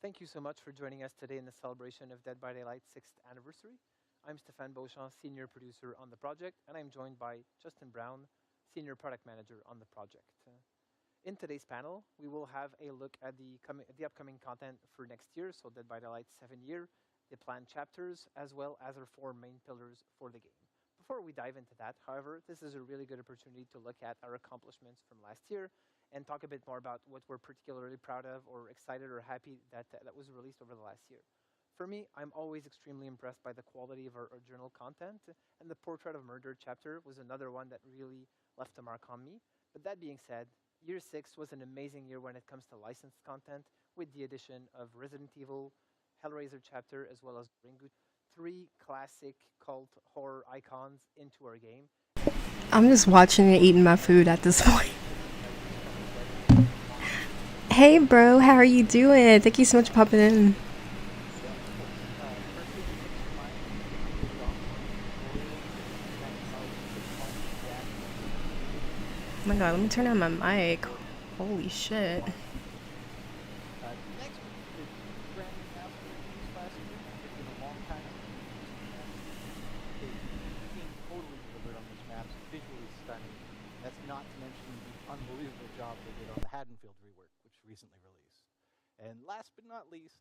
Thank you so much for joining us today in the celebration of Dead by Daylight's 6th anniversary. I'm Stéphane Beauchamp, Senior Producer on the project, and I'm joined by Justin Brown, Senior Product Manager on the project. In today's panel, we will have a look at the upcoming content for next year, so Dead by Daylight's 7th year, the planned chapters, as well as our 4 main pillars for the game. Before we dive into that, however, this is a really good opportunity to look at our accomplishments from last year and talk a bit more about what we're particularly proud of or excited or happy that was released over the last year. For me, I'm always extremely impressed by the quality of our journal content, and the Portrait of Murder chapter was another one that really left a mark on me. But that being said, year 6 was an amazing year when it comes to licensed content, with the addition of Resident Evil, Hellraiser chapter, as well as Ringu, 3 classic cult horror icons into our game. I'm just watching and eating my food at this point. Hey bro, how are you doing? Thank you so much for popping in. Oh my god, let me turn on my mic. Holy shit. Next week is brand new maps we released last year. It's been a long time since the team totally delivered on these maps, visually stunning. That's not to mention the unbelievable job they did on the Haddonfield rework, which recently released. And last but not least,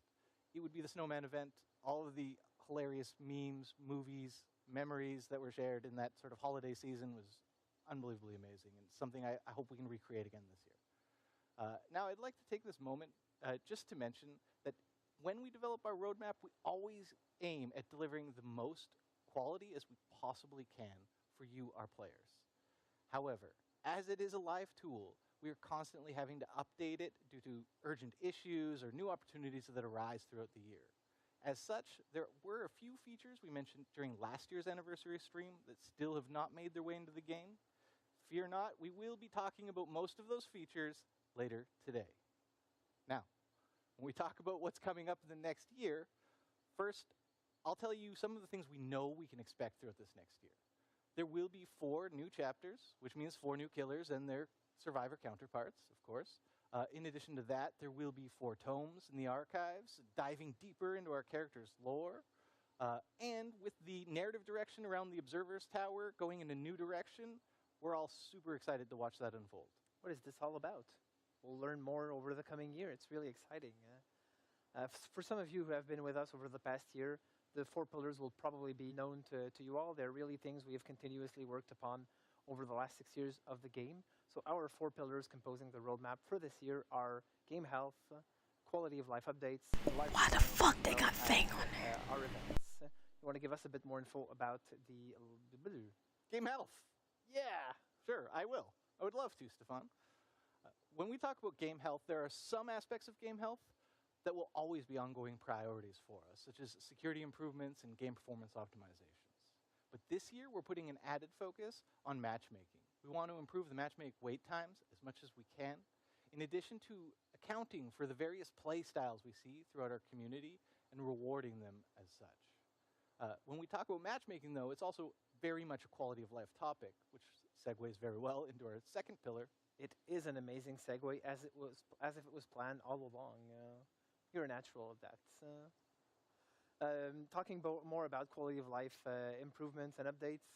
it would be the Snowman event. All of the hilarious memes, movies, memories that were shared in that sort of holiday season was unbelievably amazing, and something I hope we can recreate again this year. Now, I'd like to take this moment just to mention that when we develop our roadmap, we always aim at delivering the most quality as we possibly can for you, our players. However, as it is a live tool, we are constantly having to update it due to urgent issues or new opportunities that arise throughout the year. As such, there were a few features we mentioned during last year's anniversary stream that still have not made their way into the game. Fear not, we will be talking about most of those features later today. Now, when we talk about what's coming up in the next year, first, I'll tell you some of the things we know we can expect throughout this next year. There will be 4 new chapters, which means 4 new killers and their survivor counterparts, of course. In addition to that, there will be 4 tomes in the archives, diving deeper into our character's lore. And with the narrative direction around the Observer's Tower going in a new direction, we're all super excited to watch that unfold. What is this all about? We'll learn more over the coming year. It's really exciting. For some of you who have been with us over the past year, the 4 pillars will probably be known to you all. They're really things we have continuously worked upon over the last 6 years of the game. So our 4 pillars composing the roadmap for this year are game health, quality of life updates. Why the fuck they got Fang on there? Our events. You want to give us a bit more info about the game health? Yeah, sure, I will. I would love to, Stefan. When we talk about game health, there are some aspects of game health that will always be ongoing priorities for us, such as security improvements and game performance optimizations. But this year, we're putting an added focus on matchmaking. We want to improve the matchmake wait times as much as we can, in addition to accounting for the various play styles we see throughout our community and rewarding them as such. When we talk about matchmaking, though, it's also very much a quality of life topic, which segues very well into our second pillar. It is an amazing segue, as if it was planned all along. You're a natural of that. Talking more about quality of life improvements and updates,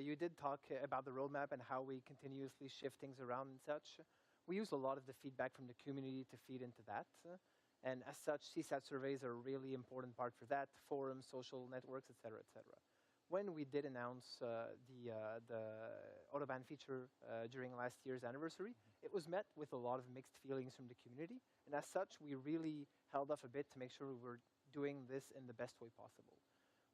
you did talk about the roadmap and how we continuously shift things around and such. We use a lot of the feedback from the community to feed into that. And as such, CSAT surveys are a really important part for that, forums, social networks, etc., etc. When we did announce the Autobahn feature during last year's anniversary, it was met with a lot of mixed feelings from the community. And as such, we really held off a bit to make sure we were doing this in the best way possible.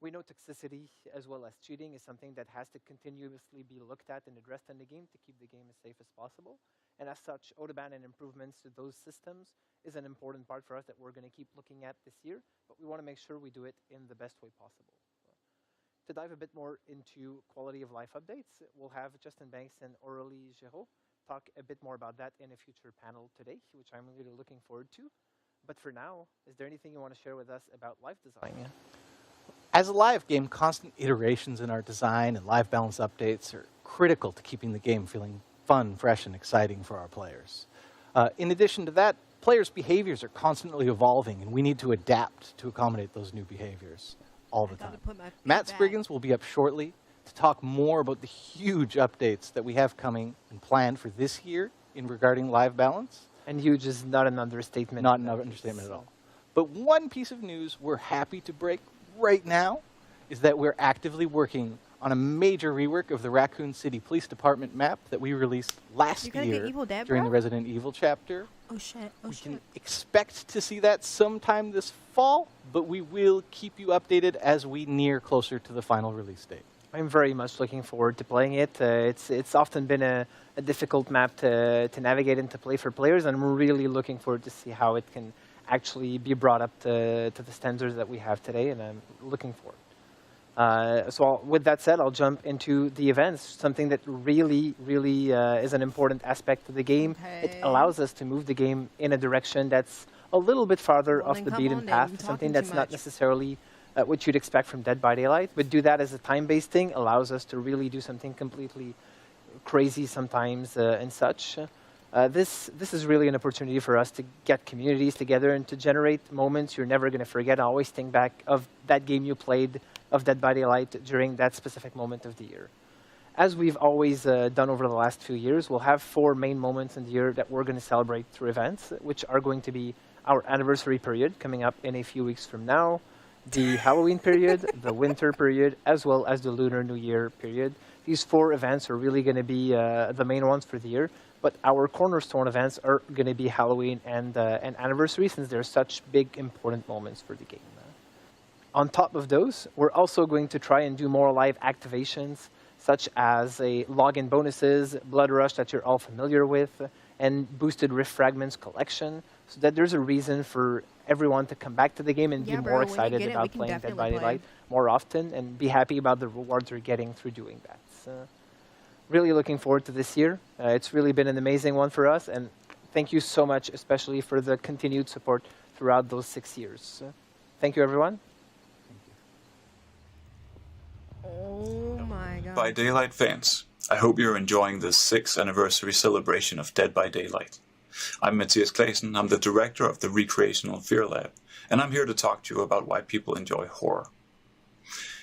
We know toxicity as well as cheating is something that has to continuously be looked at and addressed in the game to keep the game as safe as possible. And as such, Autobahn and improvements to those systems is an important part for us that we're going to keep looking at this year, but we want to make sure we do it in the best way possible. To dive a bit more into quality of life updates, we'll have Justin Banks and Aurélie Géraud talk a bit more about that in a future panel today, which I'm really looking forward to. But for now, is there anything you want to share with us about life design? As a live game, constant iterations in our design and live balance updates are critical to keeping the game feeling fun, fresh, and exciting for our players. In addition to that, players' behaviors are constantly evolving, and we need to adapt to accommodate those new behaviors all the time. Matt Spriggans will be up shortly to talk more about the huge updates that we have coming and planned for this year in regarding live balance. And huge is not an understatement. Not an understatement at all. But one piece of news we're happy to break right now is that we're actively working on a major rework of the Raccoon City Police Department map that we released last year during the Resident Evil chapter. Oh shit, oh we shit. can expect to see that sometime this fall, but we will keep you updated as we near closer to the final release date. I'm very much looking forward to playing it. It's often been a difficult map to navigate and to play for players, and I'm really looking forward to see how it can actually be brought up to the standards that we have today, and I'm looking forward. So with that said, I'll jump into the events, something that really is an important aspect of the game. Okay. It allows us to move the game in a direction that's a little bit farther off the beaten path, something that's not necessarily what you'd expect from Dead by Daylight, but do that as a time-based thing allows us to really do something completely crazy sometimes and such. This is really an opportunity for us to get communities together and to generate moments you're never going to forget. I always think back of that game you played of Dead by Daylight during that specific moment of the year. As we've always done over the last few years, we'll have 4 main moments in the year that we're going to celebrate through events, which are going to be our anniversary period coming up in a few weeks from now, the Halloween period, the winter period, as well as the Lunar New Year period. These 4 events are really going to be the main ones for the year, but our cornerstone events are going to be Halloween and Anniversary, since they're such big, important moments for the game. On top of those, we're also going to try and do more live activations, such as login bonuses, Blood Rush that you're all familiar with, and boosted Rift Fragments collection, so that there's a reason for everyone to come back to the game and be more excited about playing Dead by Daylight more often and be happy about the rewards they're getting through doing that. So, really looking forward to this year. It's really been an amazing one for us, and thank you so much, especially for the continued support throughout those 6 years. Thank you, everyone. Oh my god. By Daylight fans, I hope you're enjoying the 6th anniversary celebration of Dead by Daylight. I'm Matthias Claesen, I'm the director of the Recreational Fear Lab, and I'm here to talk to you about why people enjoy horror.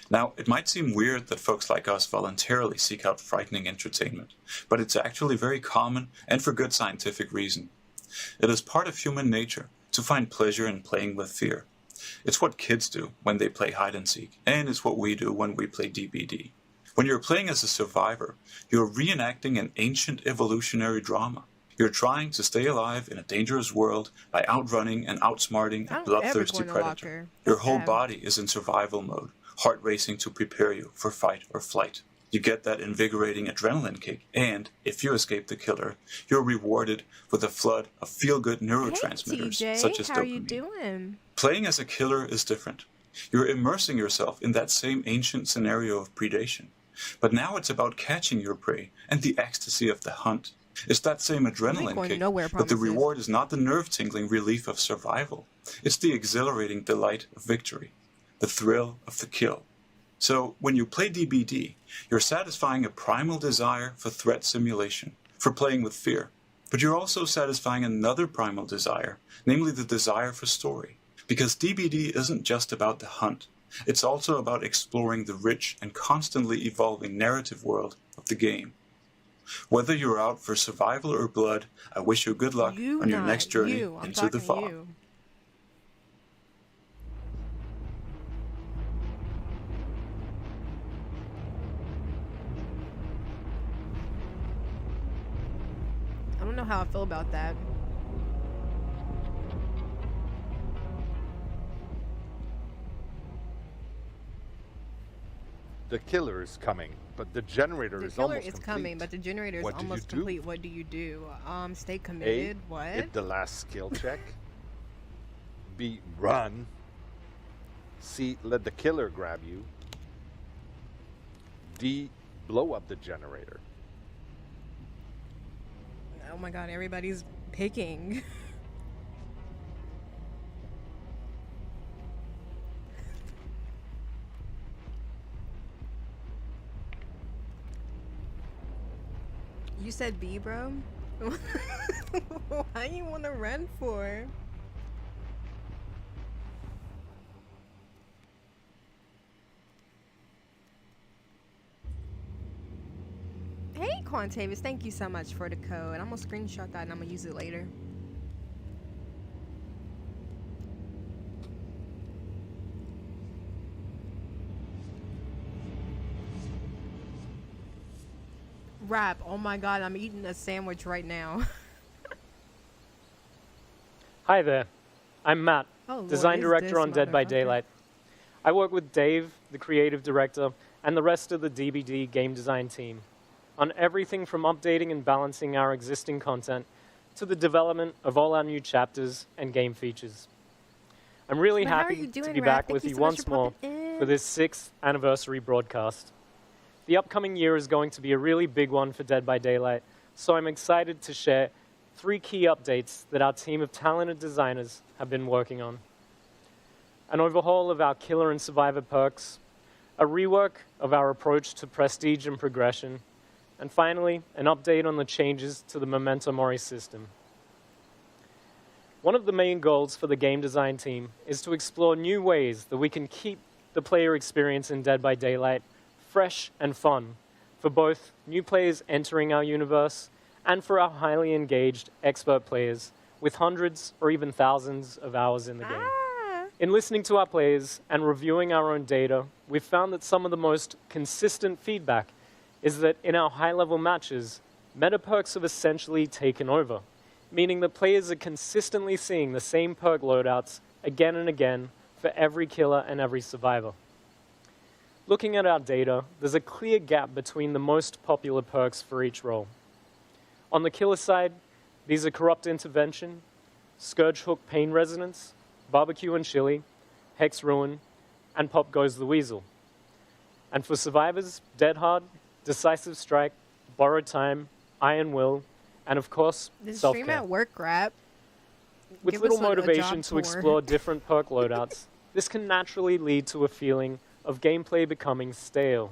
Now, it might seem weird that folks like us voluntarily seek out frightening entertainment, but it's actually very common and for good scientific reason. It is part of human nature to find pleasure in playing with fear. It's what kids do when they play hide and seek, and it's what we do when we play DbD. When you're playing as a survivor, you're reenacting an ancient evolutionary drama. You're trying to stay alive in a dangerous world by outrunning and outsmarting a bloodthirsty predator. Your whole body is in survival mode, heart racing to prepare you for fight or flight. You get that invigorating adrenaline kick, and if you escape the killer, you're rewarded with a flood of feel-good neurotransmitters, such as dopamine. How are you doing? Playing as a killer is different. You're immersing yourself in that same ancient scenario of predation. But now it's about catching your prey and the ecstasy of the hunt. It's that same adrenaline kick, but the reward is not the nerve-tingling relief of survival. It's the exhilarating delight of victory, the thrill of the kill. So, when you play DbD, you're satisfying a primal desire for threat simulation, for playing with fear. But you're also satisfying another primal desire, namely the desire for story. Because DbD isn't just about the hunt. It's also about exploring the rich and constantly evolving narrative world of the game. Whether you're out for survival or blood, I wish you good luck on your next journey into the fog. I don't know how I feel about that. The killer is coming, but the generator is almost complete. The killer is coming, but the generator is almost complete. What do you do? Stay committed. What? Hit the last skill check. B, run. C, let the killer grab you. D, blow up the generator. Oh my god, everybody's picking. You said B, bro? Why you want to run for? Hey, Quantavis, thank you so much for the code. I'm gonna screenshot that and I'm gonna use it later. Rap, oh my god, I'm eating a sandwich right now. Hi there, I'm Matt, design director on Dead by Daylight. I work with Dave, the creative director, and the rest of the DbD game design team on everything from updating and balancing our existing content to the development of all our new chapters and game features. I'm really happy to be back with you once more for this 6th anniversary broadcast. The upcoming year is going to be a really big one for Dead by Daylight, so I'm excited to share 3 key updates that our team of talented designers have been working on. An overhaul of our killer and survivor perks, a rework of our approach to prestige and progression, and finally, an update on the changes to the Memento Mori system. One of the main goals for the game design team is to explore new ways that we can keep the player experience in Dead by Daylight fresh and fun for both new players entering our universe and for our highly engaged expert players with hundreds or even thousands of hours in the game. In listening to our players and reviewing our own data, we've found that some of the most consistent feedback is that in our high-level matches, meta perks have essentially taken over, meaning that players are consistently seeing the same perk loadouts again and again for every killer and every survivor. Looking at our data, there's a clear gap between the most popular perks for each role. On the killer side, these are Corrupt Intervention, Scourge Hook Pain Resonance, Barbecue and Chili, Hex Ruin, and Pop Goes the Weasel. And for survivors, Dead Hard, Decisive Strike, Borrowed Time, Iron Will, and of course, This Self-Care. stream at work, Rap. With Give little us a motivation job to tour. explore different perk loadouts, this can naturally lead to a feeling of gameplay becoming stale.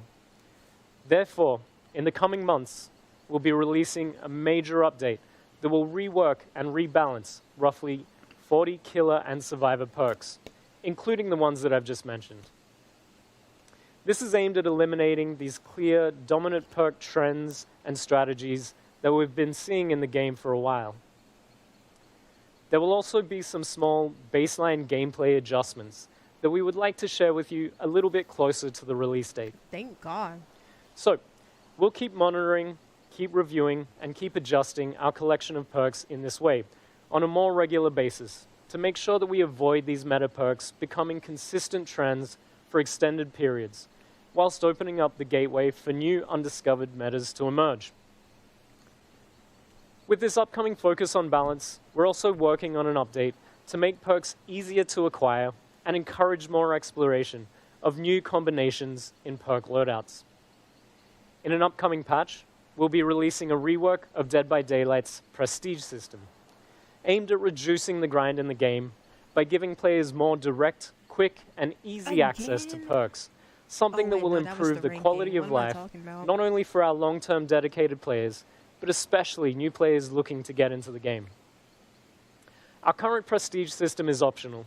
Therefore, in the coming months, we'll be releasing a major update that will rework and rebalance roughly 40 killer and survivor perks, including the ones that I've just mentioned. This is aimed at eliminating these clear, dominant perk trends and strategies that we've been seeing in the game for a while. There will also be some small baseline gameplay adjustments that we would like to share with you a little bit closer to the release date. Thank God. So, we'll keep monitoring, keep reviewing, and keep adjusting our collection of perks in this way on a more regular basis to make sure that we avoid these meta perks becoming consistent trends for extended periods, whilst opening up the gateway for new undiscovered metas to emerge. With this upcoming focus on balance, we're also working on an update to make perks easier to acquire and encourage more exploration of new combinations in perk loadouts. In an upcoming patch, we'll be releasing a rework of Dead by Daylight's prestige system, aimed at reducing the grind in the game by giving players more direct, quick, and easy access to perks, something that will improve the quality of life, not only for our long-term dedicated players, but especially new players looking to get into the game. Our current prestige system is optional,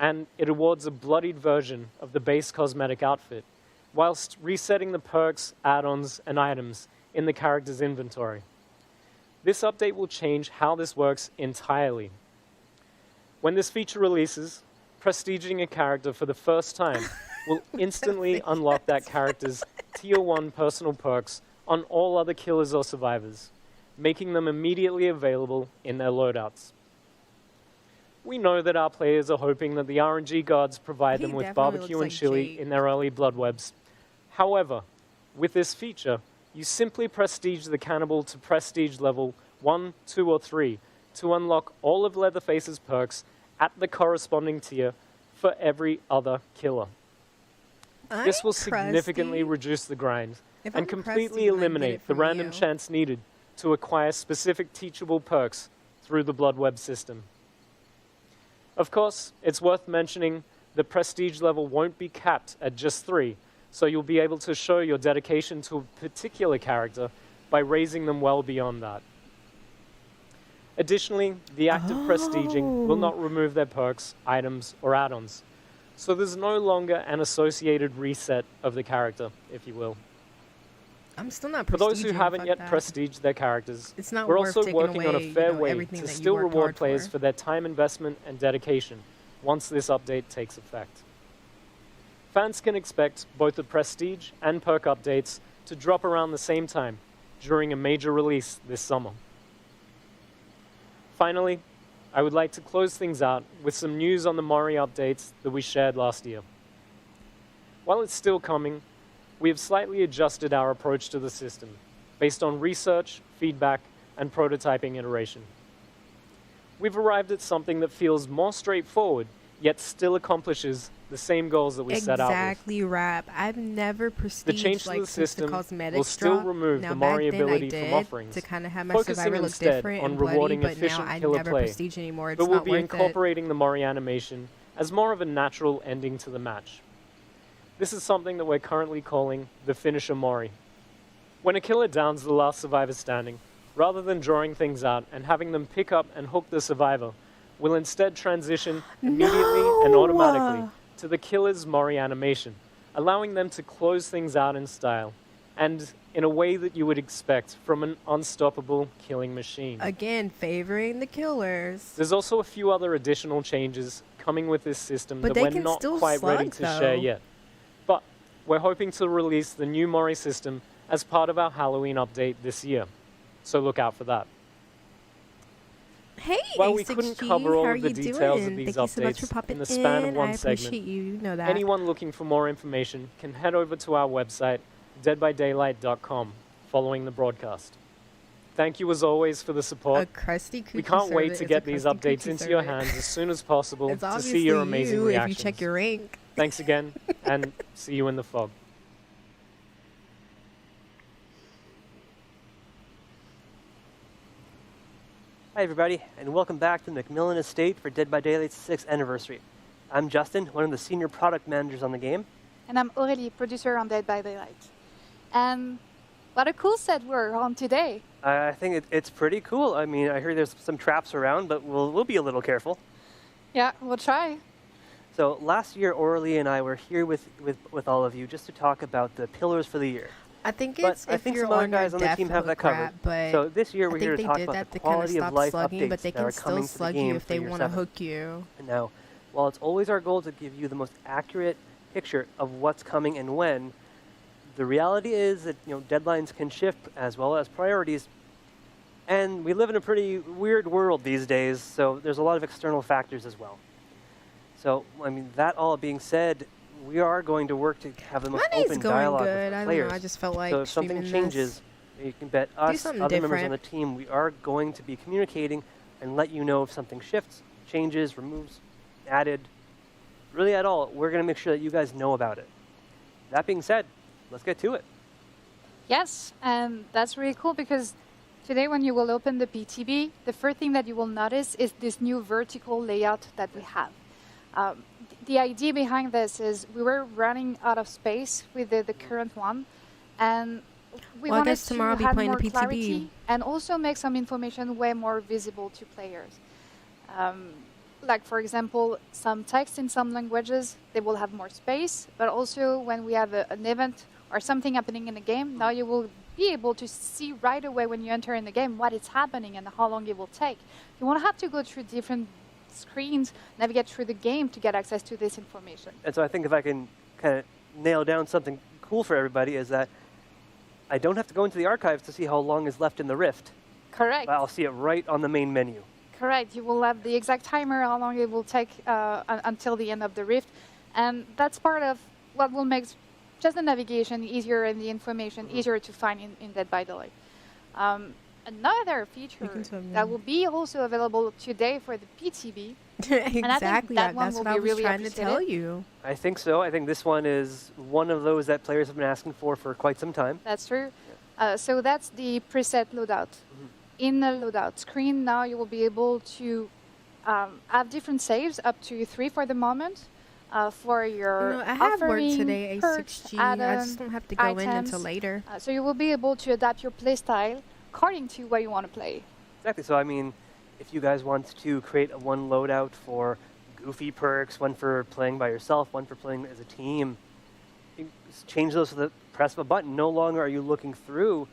and it awards a bloodied version of the base cosmetic outfit, whilst resetting the perks, add-ons, and items in the character's inventory. This update will change how this works entirely. When this feature releases, prestiging a character for the first time will instantly unlock that character's Tier 1 personal perks on all other killers or survivors, making them immediately available in their loadouts. We know that our players are hoping that the RNG gods provide them with barbecue and chili in their early blood webs. However, with this feature, you simply prestige the cannibal to prestige level 1, 2, or 3 to unlock all of Leatherface's perks at the corresponding tier for every other killer. This will significantly reduce the grind and completely eliminate the random chance needed to acquire specific teachable perks through the blood web system. Of course, it's worth mentioning the prestige level won't be capped at just 3, so you'll be able to show your dedication to a particular character by raising them well beyond that. Additionally, the act of prestiging will not remove their perks, items, or add-ons. So there's no longer an associated reset of the character, if you will. I'm still not prestiging. For those who haven't fuck yet that. prestiged their characters, It's not we're worth also taking working on a away, fair you know, way everything to that you still worked reward hard players for. for their time investment and dedication once this update takes effect. Fans can expect both the prestige and perk updates to drop around the same time during a major release this summer. Finally, I would like to close things out with some news on the Mori updates that we shared last year. While it's still coming, we have slightly adjusted our approach to the system based on research, feedback, and prototyping iteration. We've arrived at something that feels more straightforward, yet still accomplishes the same goals that we set out with. Exactly, Rap. I've never The prestiged change to like the since system the cosmetics will still drop. remove Now, the back Mori then I ability from did offerings, to kind of have my focusing survivor look instead different on and bloody, rewarding but now efficient I killer never play. prestige anymore. It's But we'll not be worth it. incorporating the Mori animation as more of a natural ending to the match. This is something that we're currently calling the finisher Mori. When a killer downs the last survivor standing, rather than drawing things out and having them pick up and hook the survivor, we'll instead transition immediately and automatically to the killer's Mori animation, allowing them to close things out in style, and in a way that you would expect from an unstoppable killing machine. Again, favoring the killers. There's also a few other additional changes coming with this system But that they we're can not still quite ready slug, to share though. yet. But we're hoping to release the new Mori system as part of our Halloween update this year. So look out for that. Hey, While we A6G, couldn't cover all how are of the you details doing? of these Thank you so much for updates popping in the span of one I segment, appreciate you. You know that. anyone looking for more information can head over to our website, deadbydaylight.com, following the broadcast. Thank you as always for the A support. crusty cookie We can't wait servant to is get a these crusty updates cookie into your servant. hands as soon as possible It's to obviously see your amazing you reactions. if you check your rank. Thanks again, and see you in the fog. Hi everybody, and welcome back to Macmillan Estate for Dead by Daylight's 6th anniversary. I'm Justin, one of the senior product managers on the game. And I'm Aurélie, producer on Dead by Daylight. And what a cool set we're on today. I think it's pretty cool. I mean, I hear there's some traps around, but we'll be a little careful. Yeah, we'll try. So last year, Aurélie and I were here with all of you just to talk about the pillars for the year. I think But it's I if think you're some other on guys your on the team death have that hook covered. rap, but So this year I we're think here to they talk did about that the to kind of quality of stop life slugging, but updates they that are can still coming to the slug you game if for they year want to 7. hook you. Now, while it's always our goal to give you the most accurate picture of what's coming and when, the reality is that deadlines can shift as well as priorities. And we live in a pretty weird world these days, so there's a lot of external factors as well. So, I mean, that all being said, we are going to work to have the most My day's open going dialogue good. with I the don't players. know. I just felt like So if something streaming changes, you can bet us, something other members on different. the team, we are going to be communicating and let you know if something shifts, changes, removes, added, really at all. We're going to make sure that you guys know about it. That being said, let's get to it. Yes, and that's really cool because today when you will open the PTB, the first thing that you will notice is this new vertical layout that we have. The idea behind this is we were running out of space with the current one, and we Well, I wanted guess tomorrow I'll to be have playing more the PTB. clarity and also make some information way more visible to players. Like, for example, some text in some languages, they will have more space, but also when we have an event or something happening in the game, now you will be able to see right away when you enter in the game what is happening and how long it will take. You won't have to go through different screens, navigate through the game to get access to this information. And so I think if I can kind of nail down something cool for everybody is that I don't have to go into the archives to see how long is left in the Rift. Correct. But I'll see it right on the main menu. Correct. You will have the exact timer, how long it will take until the end of the Rift. And that's part of what will make just the navigation easier and the information easier to find in Dead by Daylight. Another feature that will be also available today for the PTB. Exactly. that one That's will what I be was really trying to tell appreciated. you. I think so. I think this one is one of those that players have been asking for quite some time. That's true. So that's the preset loadout. In the loadout screen now you will be able to have different saves, up to 3 for the moment, for your I have work offering, today, perks, A6G. I add-on, just don't have to go in items. until later. So you will be able to adapt your playstyle according to what you want to play. Exactly. So, I mean, if you guys want to create one loadout for goofy perks, one for playing by yourself, one for playing as a team, you just change those with the press of a button. No longer are you looking through,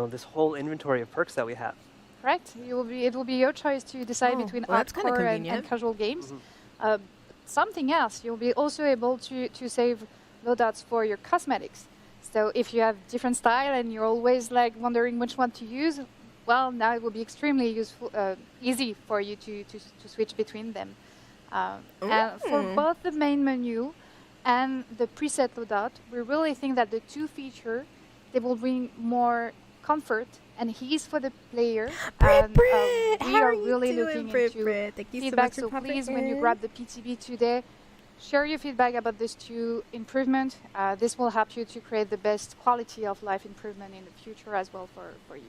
this whole inventory of perks that we have. Correct. It will be your choice to decide between that's kinda hardcore and convenient. casual games. Something else, you'll be also able to save loadouts for your cosmetics. So if you have different style and you're always like wondering which one to use, well, now it will be extremely useful, easy for you to switch between them. And for both the main menu and the preset loadout, we really think that the two features, they will bring more comfort and ease for the player. And we are really looking into Thank you feedback. so So much for please, popping when you in. grab the PTB today, share your feedback about these two improvements. This will help you to create the best quality of life improvement in the future as well for you.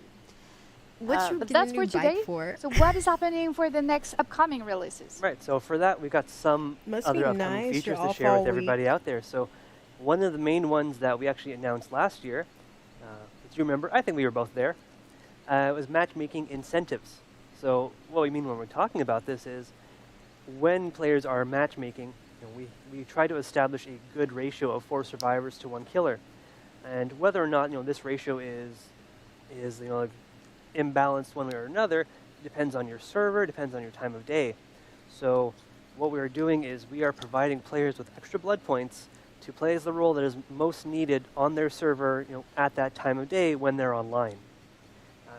What you But get that's a for new today. bike for? So what is happening for the next upcoming releases? Right, so for that, we've got some Must other be upcoming nice, features you're to off share all with everybody out there. So one of the main ones that we actually announced last year, as you remember, I think we were both there, was matchmaking incentives. So what we mean when we're talking about this is when players are matchmaking, we try to establish a good ratio of 4 survivors to 1 killer. And whether or not this ratio is imbalanced one way or another depends on your server, depends on your time of day. So what we are doing is we are providing players with extra blood points to play as the role that is most needed on their server, at that time of day when they're online,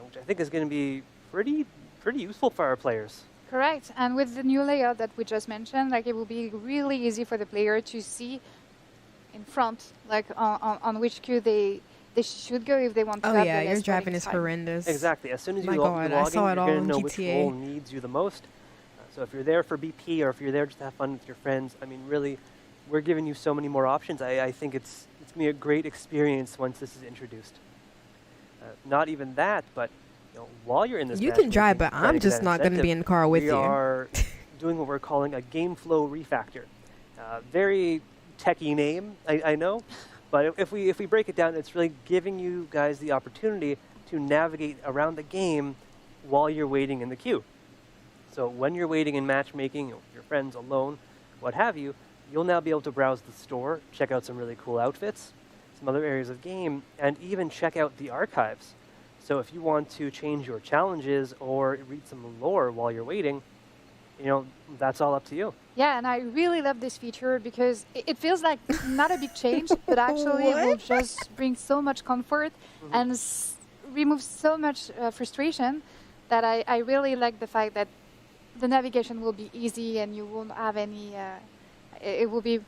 which I think is going to be pretty useful for our players. Correct. And with the new layout that we just mentioned, like it will be really easy for the player to see in front, like on which queue they should go if they want to Oh have yeah, the your less driving loading is time. horrendous. Exactly. As soon as you My log God, in, I saw it you're all going to in know which GTA. role needs you the most. So if you're there for BP or if you're there just to have fun with your friends, I mean, really, we're giving you so many more options. I think it's going to be a great experience once this is introduced. Not even that, but while you're in this, You can drive, but trying to I'm get just that not going to be incentive, in the car with we you. are doing what we're calling a game flow refactor. Very techie name, I know, but if we break it down, it's really giving you guys the opportunity to navigate around the game while you're waiting in the queue. So when you're waiting in matchmaking, your friends alone, what have you, you'll now be able to browse the store, check out some really cool outfits, some other areas of game, and even check out the archives. So if you want to change your challenges or read some lore while you're waiting, that's all up to you. Yeah, and I really love this feature because it feels like not a big change, but actually it will just bring so much comfort and remove so much frustration that I really like the fact that the navigation will be easy and you won't have any, it will be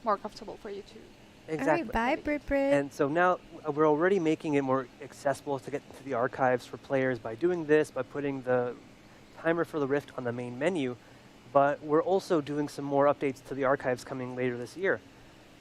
more comfortable for you too. Exactly. All right, bye, Brit Brit. And so now we're already making it more accessible to get to the archives for players by doing this, by putting the timer for the Rift on the main menu, but we're also doing some more updates to the archives coming later this year.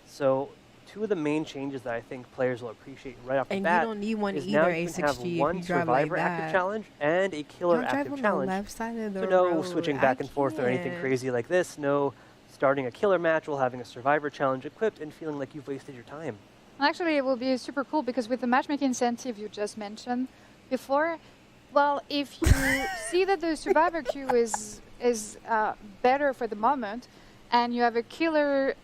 So 2 of the main changes that I think players will appreciate right off the And bat you don't need one is either, now you can have A6G, one if you drive like survivor active that. challenge and a killer Don't drive active on challenge. the left side of the So no road. switching back and forth or anything can't. crazy like this. No starting a killer match while having a survivor challenge equipped and feeling like you've wasted your time. Actually, it will be super cool because with the matchmaking incentive you just mentioned before, well, if you see that the survivor queue is better for the moment, and you have a killer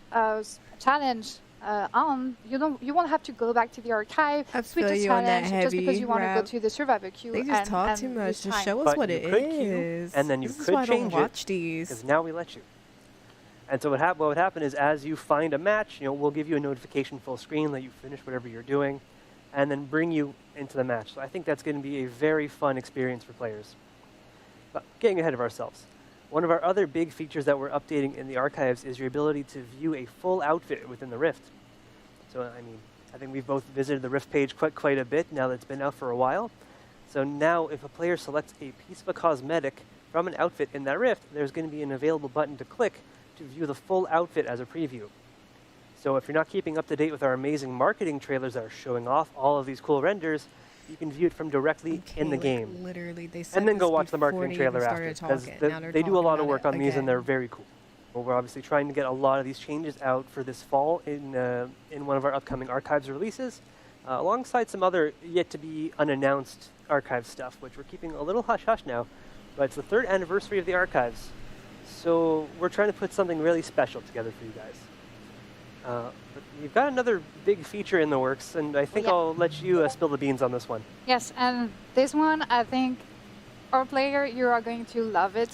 challenge on, you won't have to go back to the archive, I switch feel a you on that challenge just because heavy you want to go rap. to the survivor queue. They just talk too and much. lose Just time. show us But what you it could queue, is. and then you This is could why I don't change it, watch these. Because now we let you. And so what would happen is as you find a match, we'll give you a notification full screen that you finished whatever you're doing, and then bring you into the match. So I think that's going to be a very fun experience for players. But getting ahead of ourselves, one of our other big features that we're updating in the archives is your ability to view a full outfit within the Rift. So, I think we've both visited the Rift page quite a bit now that it's been out for a while. So now if a player selects a piece of a cosmetic from an outfit in that Rift, there's going to be an available button to click to view the full outfit as a preview. So if you're not keeping up to date with our amazing marketing trailers that are showing off all of these cool renders, you can view it from directly in the game. Literally, they said And then this go watch the before marketing they even trailer after. started Because talking. Now they're they do a talking lot of about work it on these and they're again. very cool. Well, we're obviously trying to get a lot of these changes out for this fall in one of our upcoming archives releases, alongside some other yet to be unannounced archive stuff, which we're keeping a little hush-hush now. but it's the 3rd anniversary of the archives. So we're trying to put something really special together for you guys. But we've got another big feature in the works, and I think I'll let you spill the beans on this one. Yes, and this one, I think, our player, you are going to love it.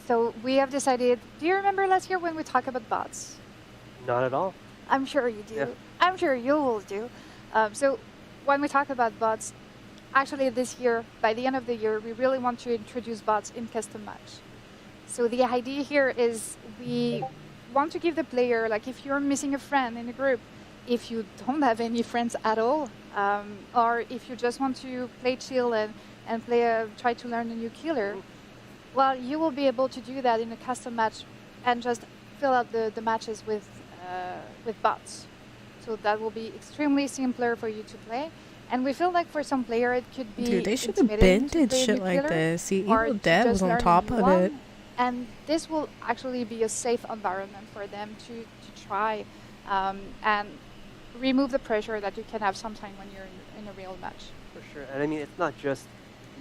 So we have decided, do you remember last year when we talked about bots? Not at all. I'm sure you do. Yeah. I'm sure you will do. So when we talk about bots, actually this year, by the end of the year, we really want to introduce bots in custom match. So the idea here is we want to give the player, like if you're missing a friend in a group, if you don't have any friends at all, or if you just want to play chill and try to learn a new killer, well, you will be able to do that in a custom match and just fill out the matches with bots. So that will be extremely simpler for you to play. And we feel like for some player it could be Dude, they should have been did shit like this. See, Evil Dead was on top of it. And this will actually be a safe environment for them to try and remove the pressure that you can have sometime when you're in a real match. For sure. And I mean, it's not just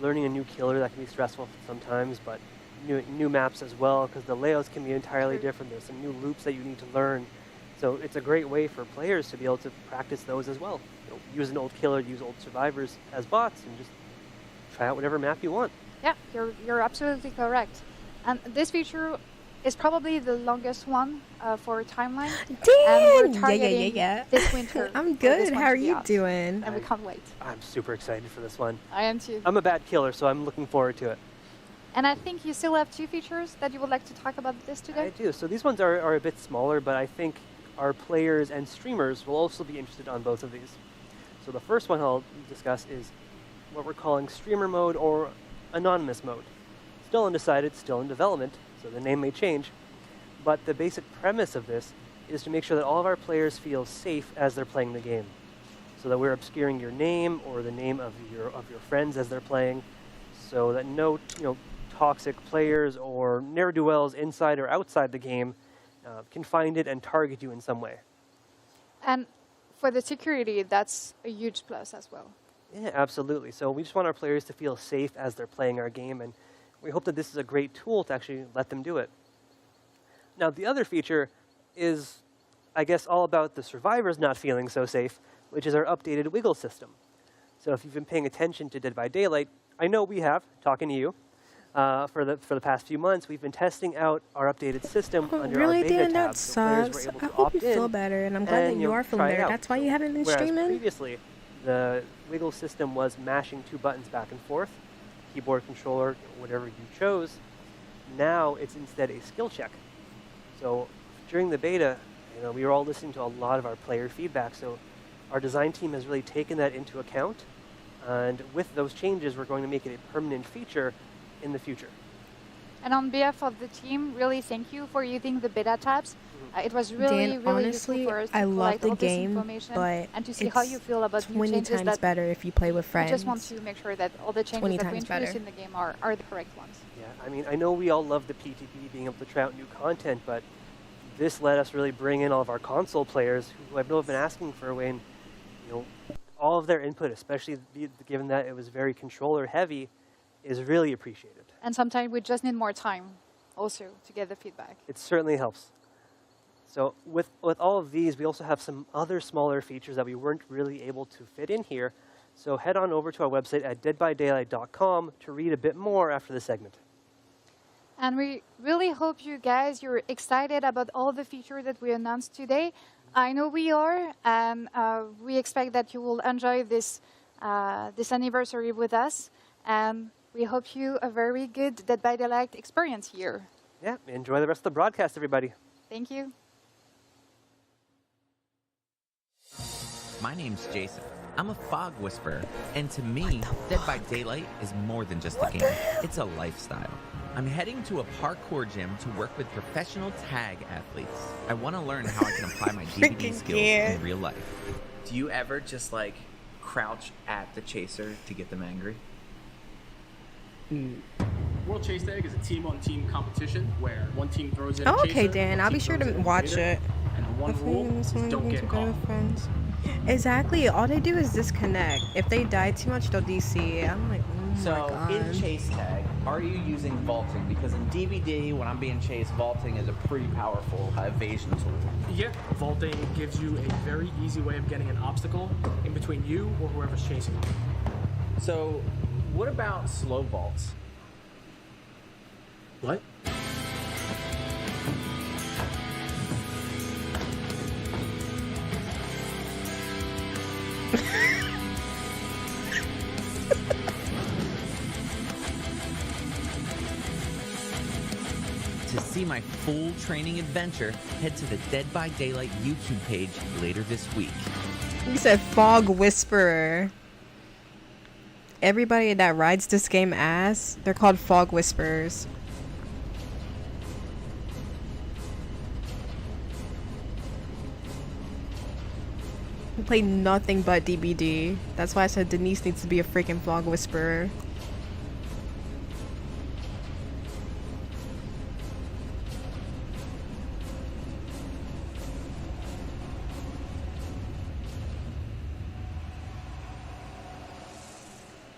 learning a new killer that can be stressful sometimes, but new maps as well, because the layouts can be entirely different. There's some new loops that you need to learn. So it's a great way for players to be able to practice those as well. You know, use an old killer, use old survivors as bots, and just try out whatever map you want. Yeah, you're absolutely correct. And this feature is probably the longest one for timeline. Damn! And we're Yeah. this winter. I'm good. How are you doing? And we can't wait. I'm super excited for this one. I am too. I'm a bad killer, so I'm looking forward to it. And I think you still have 2 features that you would like to talk about this today? I do. So these ones are a bit smaller, but I think our players and streamers will also be interested on both of these. So the first one I'll discuss is what we're calling streamer mode or anonymous mode. Still undecided, still in development, so the name may change. But the basic premise of this is to make sure that all of our players feel safe as they're playing the game. So that we're obscuring your name or the name of your friends as they're playing, so that no toxic players or ne'er-do-wells inside or outside the game can find it and target you in some way. And for the security, that's a huge plus as well. Yeah, absolutely. So we just want our players to feel safe as they're playing our game, and we hope that this is a great tool to actually let them do it. Now, the other feature is, I guess, all about the survivors not feeling so safe, which is our updated wiggle system. So if you've been paying attention to Dead by Daylight, I know we have, talking to you, for the past few months, we've been testing out our updated system under our beta tab. That so players sucks. were able I to hope opt you feel in better, and I'm glad that you are feeling better. That's why you haven't been Whereas streaming? previously, the wiggle system was mashing 2 buttons back and forth, keyboard controller, whatever you chose. Now it's instead a skill check. So during the beta, we were all listening to a lot of our player feedback, so our design team has really taken that into account, and with those changes, we're going to make it a permanent feature in the future. And on behalf of the team, really thank you for using the beta tabs. It was really, Dan, really honestly, useful for us to I love collect the all this game, information but and to see how you feel about new 20 changes times that better if you play with we friends. just want to make sure that all the changes that we 20 times introduce better. in the game are the correct ones. Yeah, I mean, I know we all love the PTP, being able to try out new content, but this let us really bring in all of our console players who have been asking for a way, and all of their input, especially given that it was very controller heavy, is really appreciated. And sometimes we just need more time also to get the feedback. It certainly helps. So with all of these, we also have some other smaller features that we weren't really able to fit in here. So head on over to our website at deadbydaylight.com to read a bit more after the segment. And we really hope you're excited about all the features that we announced today. I know we are, and we expect that you will enjoy this anniversary with us. And we hope you a very good Dead by Daylight experience here. Yeah, enjoy the rest of the broadcast, everybody. Thank you. My name's Jason. I'm a fog whisperer, and to me, Dead by Daylight is more than just a game. It's a lifestyle. I'm heading to a parkour gym to work with professional tag athletes. I want to learn how I can apply my DbD skills in real life. Do you ever just crouch at the chaser to get them angry? World Chase Tag is a team-on-team competition where one team throws in a Oh, okay, chaser, Dan. one I'll team be sure throws to in a watch leader, it. And the one rule is don't get caught. Exactly. All they do is disconnect. If they die too much, they'll DC. I'm like, So in chase tag, are you using vaulting? Because in DbD, when I'm being chased, vaulting is a pretty powerful evasion tool. Yeah, vaulting gives you a very easy way of getting an obstacle in between you or whoever's chasing you. So what about slow vaults? What? To see my full training adventure, head to the Dead by Daylight YouTube page later this week. You said Fog Whisperer. Everybody that rides this game ass, they're called Fog Whisperers. I play nothing but DbD. That's why I said Denise needs to be a freaking Fog Whisperer.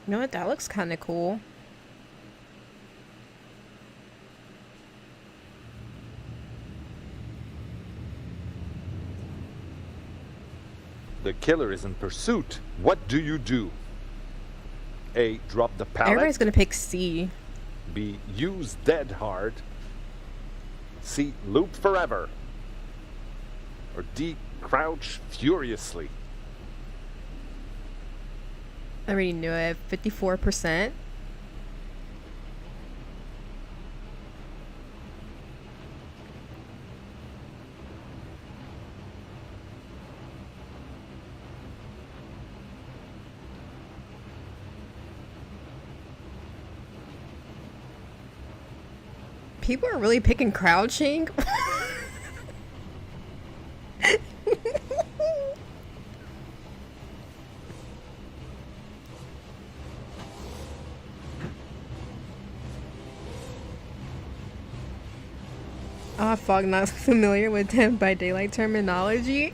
You know what? That looks kind of cool. The killer is in pursuit. What do you do? A. Drop the pallet. Everybody's gonna pick C. B. Use dead hard. C. Loop forever. Or D. Crouch furiously. I already knew it. 54%. People are really picking crouching. Fog not familiar with Dead by Daylight terminology.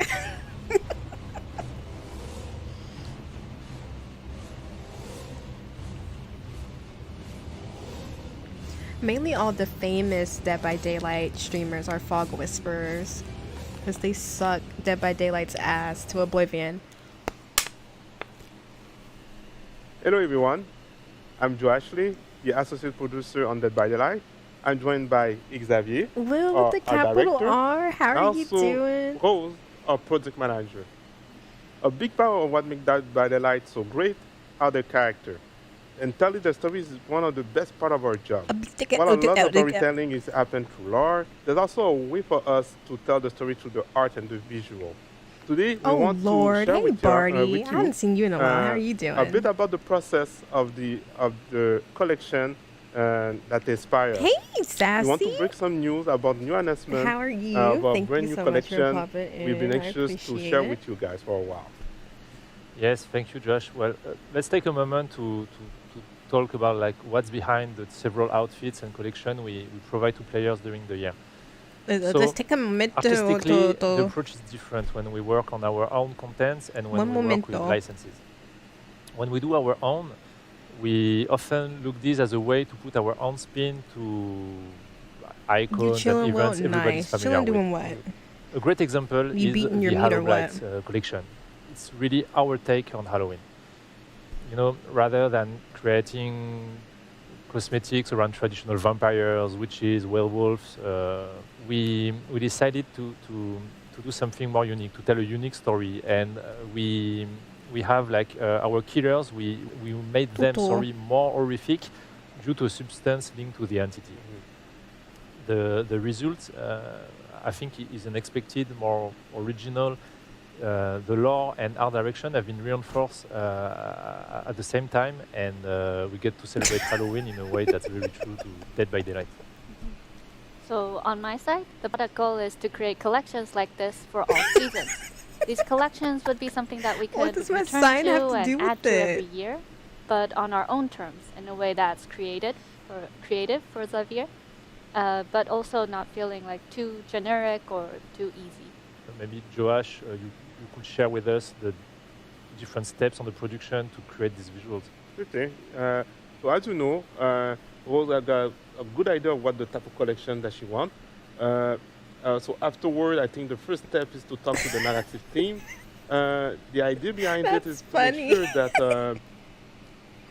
Mainly all the famous Dead by Daylight streamers are Fog Whisperers, because they suck Dead by Daylight's ass to oblivion. Hello everyone, I'm Joe Ashley, the associate producer on Dead by Daylight. I'm joined by Xavier, Will with the capital director, R. How are you doing? Rose, our project manager. A big part of what makes Dead by Daylight so great are the characters. And telling the stories is one of the best part of our job. While a lot of storytelling is happened through lore, there's also a way for us to tell the story through the art and the visual. Today, we want to share with you, I haven't seen you in a while. How are you doing? A bit about the process of the collection that inspires. Hey, Sassy. We want to break some news about new announcements. How are you? About Thank brand you new so collection. much for popping We've been in. anxious to share with you guys for a while. Yes, thank you, Josh. Well, let's take a moment to talk about like what's behind the several outfits and collection we provide to players during the year. Let's take a moment artistically, the approach is different when we work on our own contents and when we work with licenses. When we do our own, we often look this as a way to put our own spin to icons and events everybody's familiar with. Doing what? A great example is the Halo Blight collection. It's really our take on Halloween. You know, rather than creating cosmetics around traditional vampires, witches, werewolves, we decided to do something more unique, to tell a unique story, and we have like our killers. We made them more horrific due to a substance linked to the entity. The result, I think, is unexpected, more original. The lore and art direction have been reinforced at the same time, and we get to celebrate Halloween in a way that's very true to Dead by Daylight. So on my side, the product goal is to create collections like this for all seasons. These collections would be something that we could return to and add to every year, but on our own terms, in a way that's creative for Xavier, but also not feeling like too generic or too easy. Maybe Joash, you could share with us the different steps on the production to create these visuals. Okay. So as you know, Rose had got a good idea of what the type of collection that she wants. So afterward, I think the first step is to talk to the narrative team. The idea behind it is to make sure that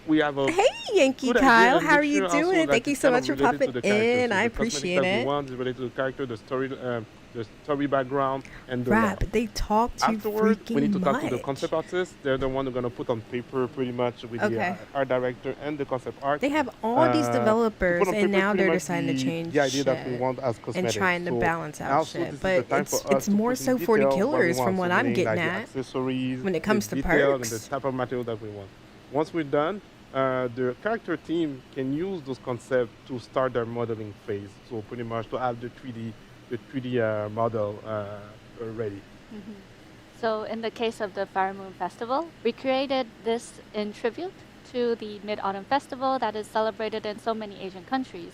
we have a Hey, Yankee good Kyle, idea, how are and you make sure also doing? that Thank you it's so kind much for of related popping to the character. in. So I the cosmetic appreciate that we it. want is related to the character, the story background, and the Rap, lore. they talk too Afterward, we need to freaking talk to the much. concept artists. They're the one who's gonna put on paper pretty much with the art director and the concept art. They have all these to developers, put on and paper now pretty they're much deciding to change the idea that we shit want as and cosmetics. trying to So balance now out also shit. this is But the time it's for us to more put so in for the detail what we killers, want. from what So I'm meaning getting like the at. accessories, When it comes the to detail, and the perks. type of material that we want. Once we're done, the character team can use those concepts to start their modeling phase. So pretty much to have the 3D model ready. So in the case of the Fire Moon Festival, we created this in tribute to the Mid-Autumn Festival that is celebrated in so many Asian countries.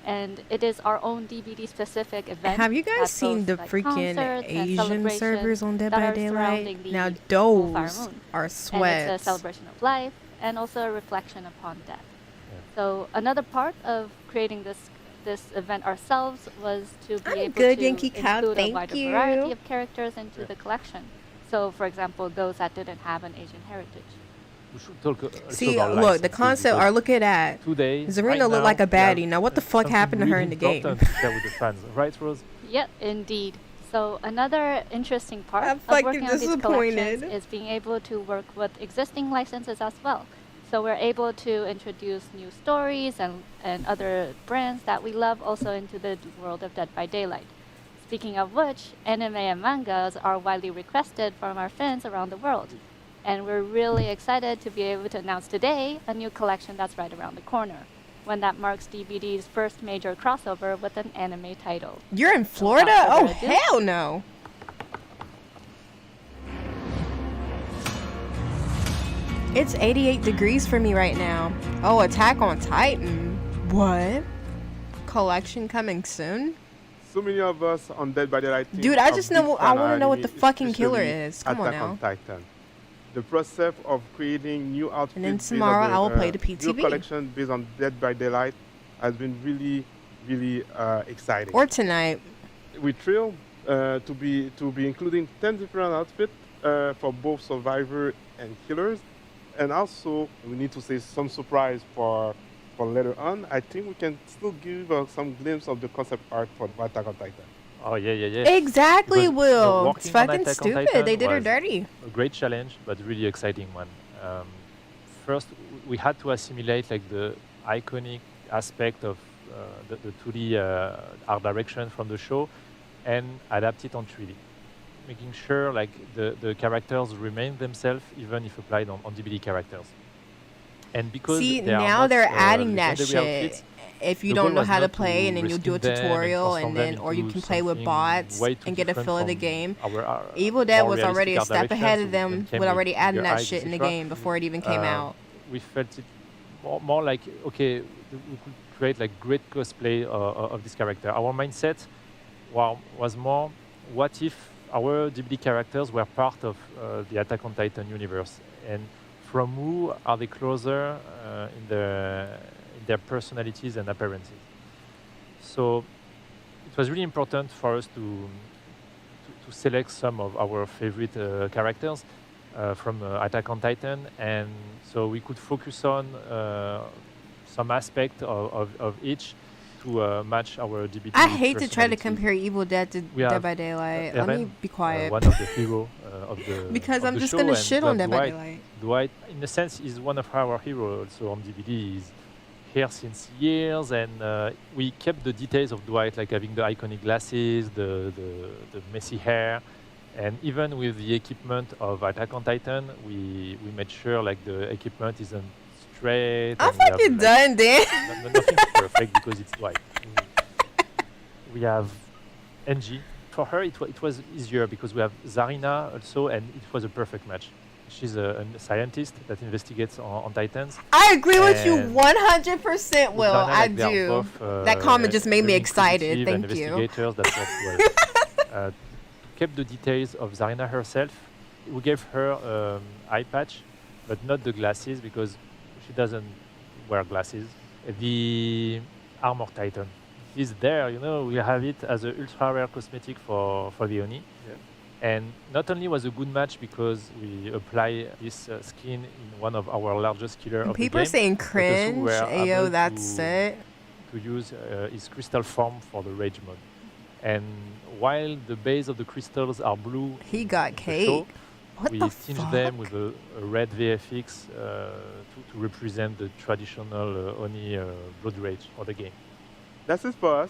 And it is our own DbD specific event. Have you guys seen the freaking Asian servers on Dead by Daylight? Now those are And it's sweats. a celebration of life and also a reflection upon death. So another part of creating this event ourselves was to be able good, to Yankee Cow, include a thank wider you. variety of characters into the collection. So, for example, those that didn't have an Asian heritage. We should talk also See, about look, the licenses, concept, because or look at that. today, Zarina right looked now, like a we have, baddie. Now, what the fuck something happened to her really in the game? important to share with the fans, right, Rose? Yep, indeed. So another interesting part I'm of working fucking on these collections disappointed. is being able to work with existing licenses as well. So we're able to introduce new stories and other brands that we love also into the world of Dead by Daylight. Speaking of which, anime and mangas are widely requested from our fans around the world. And we're really excited to be able to announce today a new collection that's right around the corner, one that marks DbD's first major crossover with an anime title. You're in So Florida? without Oh, further ado, hell no. It's 88 degrees for me right now. Oh, Attack on Titan. What? Collection coming soon? So many of us on Dead by Daylight team Dude, I are just big know. I fan want to of know what the anime, fucking killer especially is. Come on Attack now. on Titan. The process of creating new outfits And then based on tomorrow the, I will play the new PTB. collection based on Dead by Daylight has been really, really exciting. Or tonight. We're thrilled to be including 10 different outfits for both survivor and killers, and also we need to say some surprise for later on. I think we can still give some glimpse of the concept art for Attack on Titan. Oh yeah. Exactly, Because, Will. working It's on fucking Attack on stupid. Titan They did her was dirty. A great challenge, but really exciting one. First, we had to assimilate like the iconic aspect of the 2D art direction from the show and adapt it on 3D, making sure like the characters remain themselves even if applied on DbD characters. And because See, they are now not, they're adding that legendary shit. outfits, If you the don't goal know was how to not play, and then you'll do a reskin them and tutorial, transform and them then or you into can play with something bots way too and get a different feel of the from game. our Evil Dead more was already realistic a art step direction, ahead so of we them came with already adding bigger that eyes, shit in the etc. game before it even came out. We felt it more like, okay, we could create like great cosplay of this character. Our mindset was more, what if our DbD characters were part of the Attack on Titan universe, and from who are they closer in their personalities and appearances? So it was really important for us to select some of our favorite characters from Attack on Titan, and so we could focus on some aspect of each to match our DbD. I hate to try to personality. compare Evil Dead to We Dead have by Daylight. Let Eren, me be quiet. one of the heroes of the Because of I'm the just show, gonna and shit we on have Dead by Dwight. Daylight. Dwight, in a sense, is one of our heroes also on DbD. He's here since years, and we kept the details of Dwight, like having the iconic glasses, the messy hair, and even with the equipment of Attack on Titan, we made sure like the equipment isn't straight. I'm and we have, fucking like, done, Dan. Nothing's perfect because it's Dwight. We have Angie. For her, it was easier because we have Zarina also, and it was a perfect match. She's a scientist that investigates on Titans. I agree with you And 100%, Will. Dana, I like, they are do. both, That comment just made me very excited. inquisitive and Thank you. investigators that worked well. Kept the details of Zarina herself. We gave her eye patch, but not the glasses because she doesn't wear glasses. The Armor Titan is there, we have it as an ultra rare cosmetic for the Oni. Yeah. And not only was a good match because we apply this skin in one of our largest killer of the game. People are saying but also cringe. we're Ayo, able that's it. to use his crystal form for the rage mode. And while the base of the crystals are blue, He got cake. What we the tinge fuck? them with a red VFX to represent the traditional Oni blood rage of the game. That's it for us.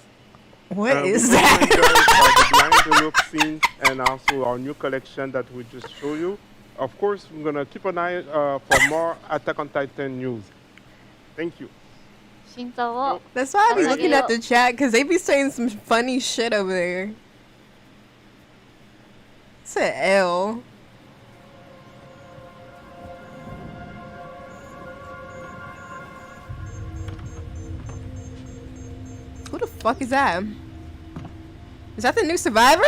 What is we that? hope you enjoyed the behind the look scenes and also our new collection that we just showed you. Of course, we're gonna keep an eye for more Attack on Titan news. Thank you. That's why I be looking at the chat because they be saying some funny shit over there. It's an L. Who the fuck is that? Is that the new survivor?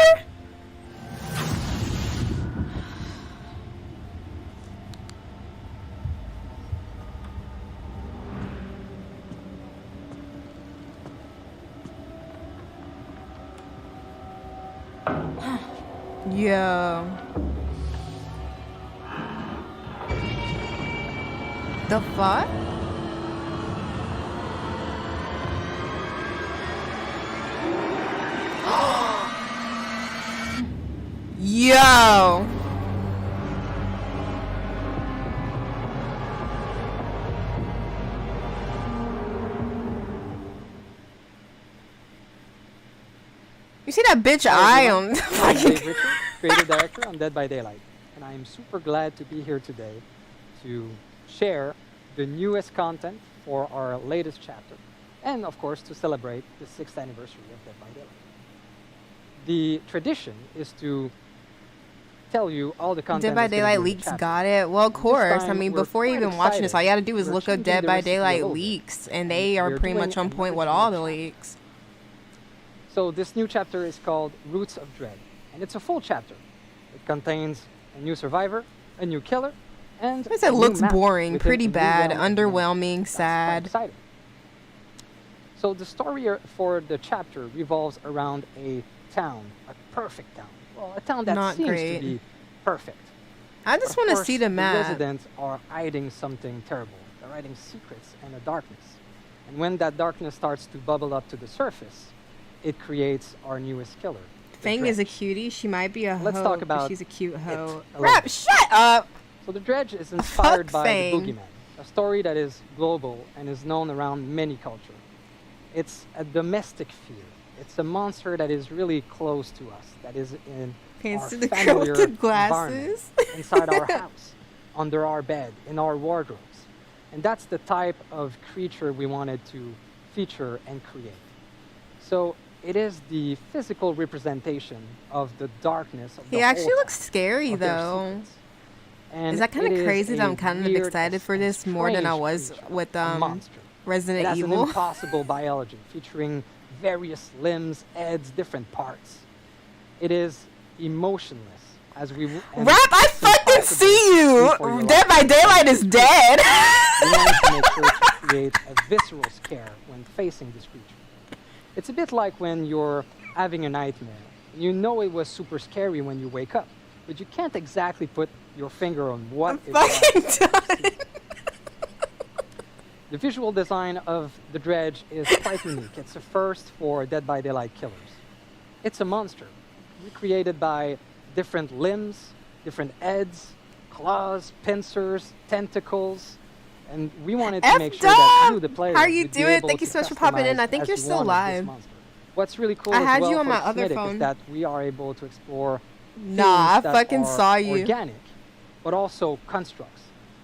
Yo. The fuck? Yo. You see that bitch eye on the I'm Dave Richard, creative director on Dead by Daylight, and I am super glad to be here today to share the newest content for our latest chapter, and of course to celebrate the 6th anniversary of Dead by Daylight. The tradition is to tell you all the content. Dead by that's gonna Daylight be in the leaks chapter. got it. Well, of This course. I time mean, we're before quite even watching this, all you gotta do is excited. look We're up Dead changing by the recipe a Daylight little bit. leaks, and they are We're pretty much doing on point with another all the chapter. leaks. So this new chapter is called Roots of Dread, and it's a full chapter. It contains a new survivor, a new killer, and I said a new looks map boring, within pretty a new bad, realm of the underwhelming, That's quite sad. exciting. So the story for the chapter revolves around a town, a perfect town. Well, a town that Not seems great. to be perfect. I just But of want to course, see the map. residents are hiding something terrible. They're hiding secrets and a darkness. And when that darkness starts to bubble up to the surface, it creates our newest killer. the Fang is a Dredge. cutie. She might be a hoe. Let's talk but about she's a cute hoe. a little Rap, bit. shut up. So the Dredge is inspired Fuck by Fang. the Boogeyman, a story that is global and is known around many cultures. It's a domestic fear. It's a monster that is really close to us, that is in Pants our to the girl familiar with the environment, glasses. inside our house, under our bed, in our wardrobes. And that's the type of creature we wanted to feature and create. So it is the physical representation of the darkness of the He actually whole looks scary of their though. secrets. And Is that kind it of is crazy that a I'm kind of weird excited for this more than I strange was creature, with a monster. It Resident has an Evil? impossible biology featuring various limbs, heads, different parts. It is emotionless as we and Rap, I it's fucking impossible see you. for your Dead life by Daylight is dead. We wanted to make sure to create a visceral scare when facing this creature. It's a bit like when you're having a nightmare. You know it was super scary when you wake up, but you can't exactly put your finger on what it was. The visual design of the Dredge is quite unique. It's a first for Dead by Daylight killers. It's a monster, recreated by different limbs, different heads, claws, pincers, tentacles, and we wanted to make sure that you, the player, How you would be doing? able Thank you to so much for popping in. customize I think as you're you still wanted this live. monster. What's really cool I as had well you on for my other cosmetic phone. is that we are able to explore Nah, themes I that fucking are saw you. organic, but also constructs,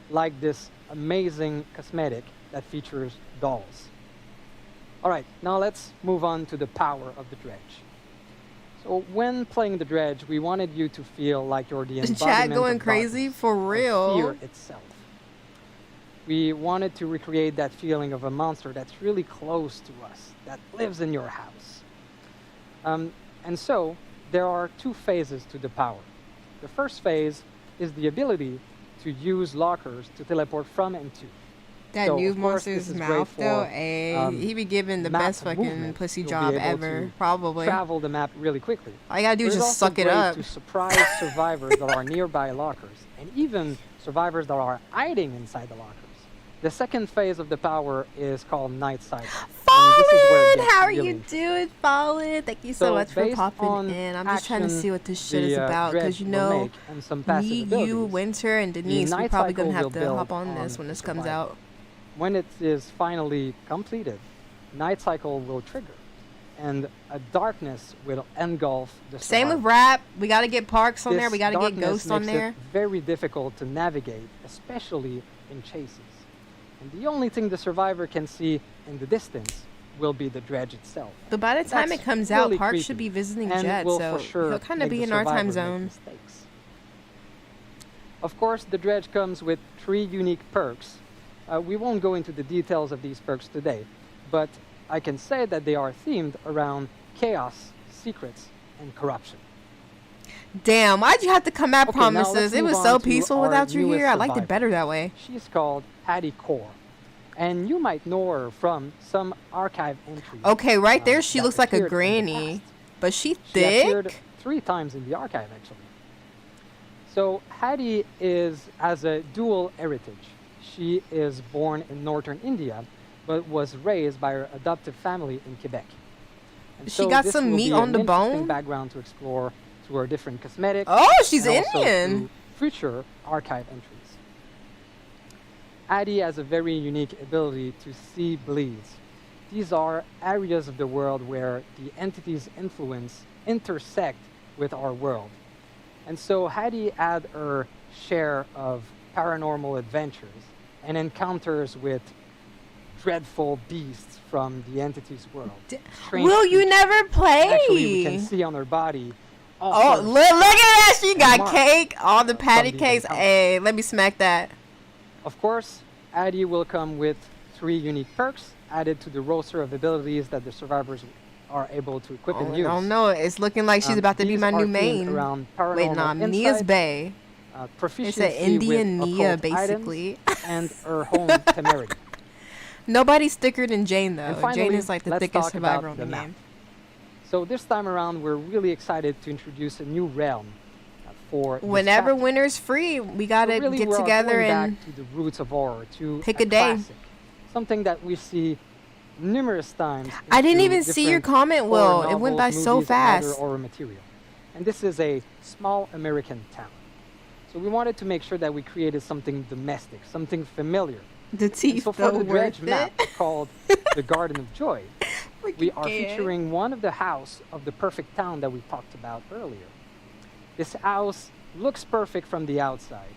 like this amazing cosmetic that features dolls. All right, now let's move on to the power of the Dredge. So when playing the Dredge, we wanted you to feel like you're the Is embodiment chat going of crazy darkness, for of real? fear itself. We wanted to recreate that feeling of a monster that's really close to us, that lives in your house. And so there are two phases to the power. The first phase is the ability to use lockers to teleport from and to. That So, new of course, monster's this is great mouth, though, for, he be giving the map best fucking movement. pussy You'll job be able ever, to probably. travel the map really quickly. All you gotta do But is it's just also suck it great up. to surprise survivors that are nearby lockers, and even survivors that are hiding inside the lockers. The second phase of the power is called Night Cycle. Fallen, how are you doing, Fallen? Thank you so much for based popping on in. I'm just trying to action see what this shit is the, about, because Dredge you will know, make and some passive me, you, abilities, Winter, and Denise, we're Night probably Cycle gonna have will to build hop on this on when the this comes survival. out. When it is finally completed, Night Cycle will trigger, and a darkness will engulf the Same survivor. with rap. We gotta get Parks on there. This We gotta get darkness Ghost on makes there. it very difficult to navigate, especially in chases. And the only thing the survivor can see in the distance will be the dredge itself. But by the time That's it comes out, really Parks creepy should be visiting and Jet, will so for sure he'll kind of make be the in our time survivor make zone. mistakes. Of course, the dredge comes with 3 unique perks. We won't go into the details of these perks today, but I can say that they are themed around chaos, secrets, and corruption. Damn, why'd you have to come at Okay, now let's Promises? It move was on so to peaceful our without you newest here. I liked survivor. it better that way. She's called Hattie Core, and you might know her from some archive entries. Okay, right there, she that looks like a appeared in the granny, but she She appeared thick. 3 times in the archive, actually. So Hattie has a dual heritage. She is born in northern India, but was raised by her adoptive family in Quebec. And She got this some will meat be on an the interesting bone? background to explore through her different cosmetics. Oh, she's and also Indian. through future archive entries. Hattie has a very unique ability to see bleeds. These are areas of the world where the entity's influence intersect with our world. And so Hattie had her share of paranormal adventures and encounters with dreadful beasts from the entity's world. Strange Will you creatures. never play? Actually, we can see on her body. Oh, look at that. She got marks cake. All the patty these cakes. encounters. Hey, let me smack that. Of course, Hattie will come with 3 unique perks added to the roster of abilities that the survivors are able to equip and use. I don't know. It's looking like she's about to be These my are new themed main. around Wait, paranormal nah, Nia's insight, Bay. It's proficiency an Indian with Nia, occult basically. items, and her home temerity. Nobody's thicker than Jane, though. And finally, Jane is like the let's thickest talk survivor about on the the map. game. So this time around, we're really excited to introduce a new realm for this Whenever chapter. winter's free, we gotta So really, get we're together going and back to the roots of horror, to pick a day. classic, something that we see numerous times. I didn't into even see your different comment, horror Will. It went novels, by so movies, and other fast. horror material. And this is a small American town. So we wanted to make sure that we created something domestic, something familiar. The And teeth, so for though, the dredge worth map it. called the Garden of Joy, we are gay. featuring one of the house of the perfect town that we talked about earlier. This house looks perfect from the outside.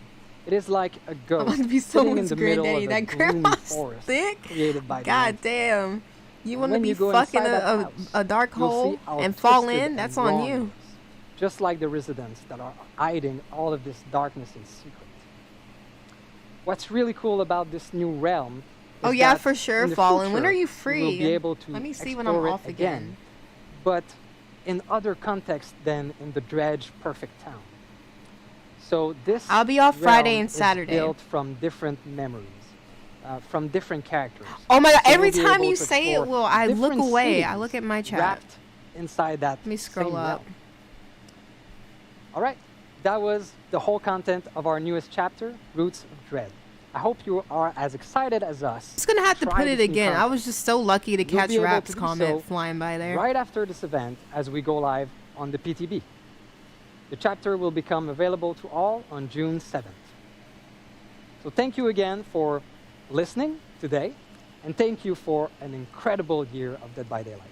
It is like a ghost want to be sitting in someone's the middle granddaddy. of a That gloomy grandma's forest thick. created by the God entity. damn. You And want to when be you go fucking inside that house, a dark you'll see hole how and fall twisted in? and That's wrong on it you. is. Just like the residents that are hiding all of this darkness in secret. What's really cool about this new realm Oh, is yeah, that for sure, in the Fallen. When future, are you we free? will be able to Let me see when I'm explore it off again. but in other contexts than in the Dredge Perfect Town. So this I'll be off Friday realm and is Saturday. built from different memories, from different characters. Oh my God, So every you'll be time able you to say it, explore Will, I look different away. I cities look at my chat. wrapped inside that. Let me scroll same up. realm. All right, that was the whole content of our newest chapter, Roots of Dread. I hope you are as excited as us. I'm just gonna have to Try put it this new again. I content. was just so lucky to You'll catch be able Rap's to do comment so flying by there. right after this event as we go live on the PTB. The chapter will become available to all on June 7th. So thank you again for listening today, and thank you for an incredible year of Dead by Daylight.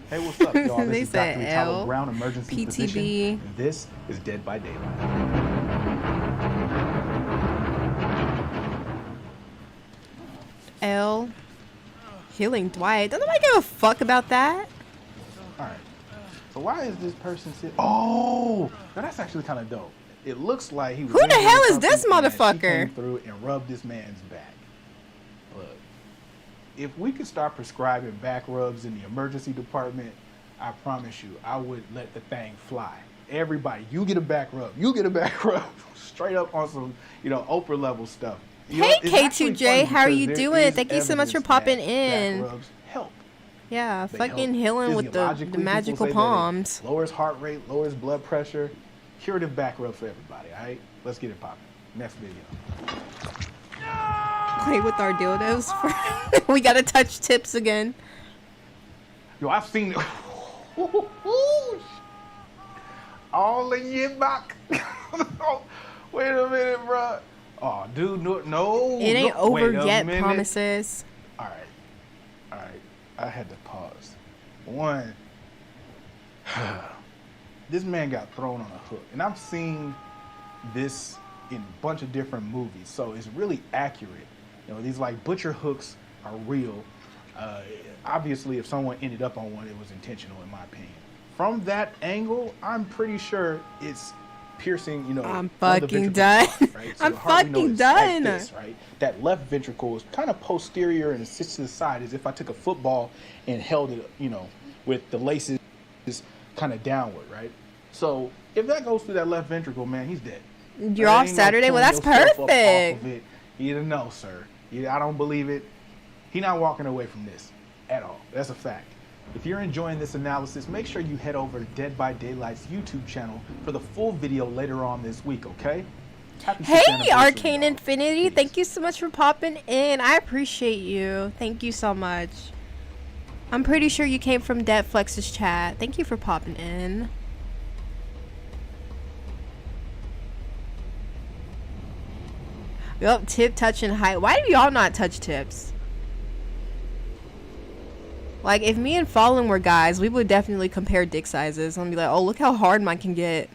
Hey, what's up, y'all? They This is said Dr. L, Italo Brown, emergency PTB. physician, and this is Dead by Daylight. L. Healing Dwight. Doesn't nobody give a fuck about that? All right. So why is this person sitting? Oh, now that's actually kind of dope. It looks like he was. Who the injured or hell is this something, and she motherfucker? came through and rubbed this man's back. Look, if we could start prescribing back rubs in the emergency department, I promise you, I would let the thing fly. Everybody, you get a back rub. You get a back rub. Straight up on some, Oprah level stuff. Hey K2J, how are you doing? Thank you so much for popping in. Back rubs help. Yeah, They fucking help. healing with the Physiologically, magical people say that it palms. lowers heart rate, lowers blood pressure. Curative back rub for everybody, all right? Let's get it popping. Next video. Play with our dildos. We gotta touch tips again. Yo, I've seen it. All in your back. Wait a minute, bro. Oh, dude, no. It ain't no. over Wait a yet, minute. promises. All right. I had to pause. One. This man got thrown on a hook, and I've seen this in a bunch of different movies, so it's really accurate. These like butcher hooks are real. Obviously, if someone ended up on one, it was intentional, in my opinion. From that angle, I'm pretty sure it's piercing, I'm one of the fucking ventricles, done. right? So I'm the heart, we know, fucking is done. Like this, right? That left ventricle is kind of posterior and it sits to the side as if I took a football and held it, with the laces kind of downward, right? So if that goes through that left ventricle, man, he's dead. You're off Saturday? Well, that's perfect. You don't know, sir. I don't believe it. He's not walking away from this at all. That's a fact. If you're enjoying this analysis, make sure you head over to Dead by Daylight's YouTube channel for the full video later on this week, okay? Hey, Arcane Infinity, thank you so much for popping in. I appreciate you. Thank you so much. I'm pretty sure you came from Deadflex's chat. Thank you for popping in. Yup, tip, touch, and height. Why do y'all not touch tips? Like, if me and Fallen were guys, we would definitely compare dick sizes and be like, oh, look how hard mine can get.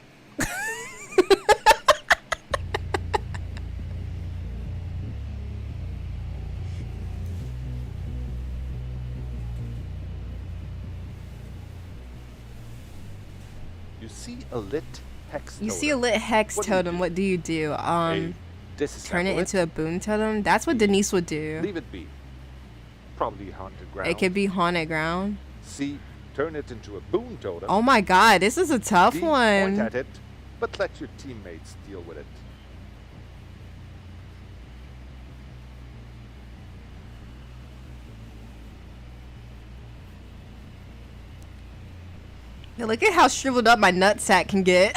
You see a lit hex totem. You see a lit hex totem, what do you do? Turn it into a boon totem? That's what Denise would do. Leave it be. Probably haunted ground. It could be haunted ground. See, turn it into a boon totem. Oh my god, this is a tough one. Point at it, but let your teammates deal with it. Yeah, look at how shriveled up my nutsack can get.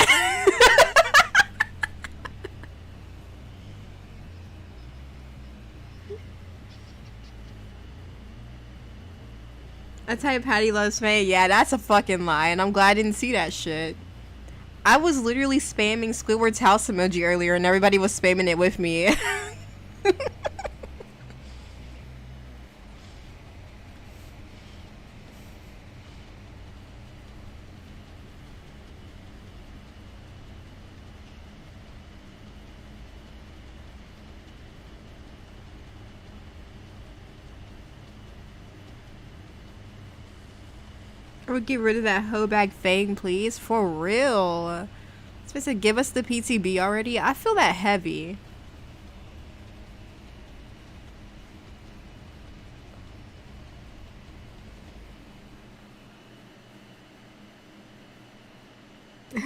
I type Patty loves May. Yeah, that's a fucking lie, and I'm glad I didn't see that shit. I was literally spamming Squidward's house emoji earlier, and everybody was spamming it with me. Or get rid of that hoe bag thing, please. For real. It's supposed to give us the PTB already. I feel that heavy.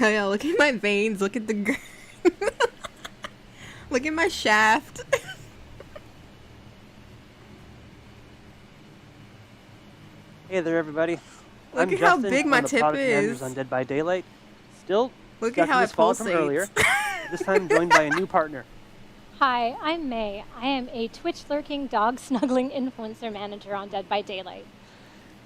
Oh yeah, look at my veins. Look at the look at my shaft. Hey there, everybody. Look I'm at how Justin, big I'm my the tip product manager is. on Dead by Daylight. Still, Look stuck at how in it this fog from pulsates. earlier. This time joined by a new partner. Hi, I'm May. I am a Twitch lurking, dog snuggling influencer manager on Dead by Daylight.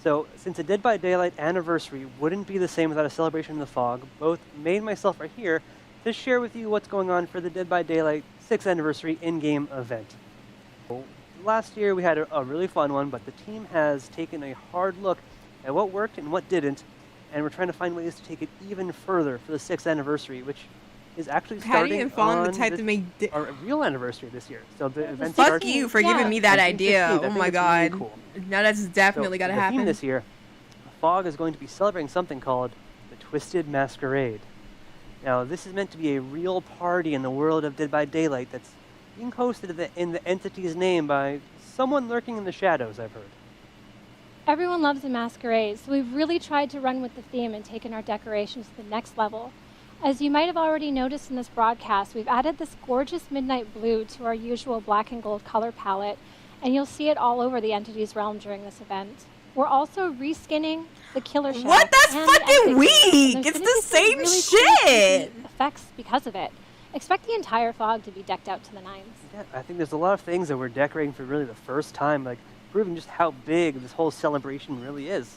So, since a Dead by Daylight anniversary wouldn't be the same without a celebration in the fog, both May and myself are here to share with you what's going on for the Dead by Daylight 6th anniversary in-game event. Last year we had a really fun one, but the team has taken a hard look at what worked and what didn't, and we're trying to find ways to take it even further for the 6th anniversary, which is actually starting and Fallen on the type to make our real anniversary this year. So the event Fuck starts you for giving me that on idea. 16th. I Oh think my it's god. really cool. Now that's definitely So gotta the happen. theme this year, Fog is going to be celebrating something called the Twisted Masquerade. Now, this is meant to be a real party in the world of Dead by Daylight that's being hosted in the entity's name by someone lurking in the shadows, I've heard. Everyone loves a masquerade, so we've really tried to run with the theme and taken our decorations to the next level. As you might have already noticed in this broadcast, we've added this gorgeous midnight blue to our usual black and gold color palette, and you'll see it all over the Entity's realm during this event. We're also reskinning the Killer Shack. What? That's and fucking the weak! It's the same really shit! Cool effects because of it. Expect the entire fog to be decked out to the nines. Yeah, I think there's a lot of things that we're decorating for really the first time, like proving just how big this whole celebration really is.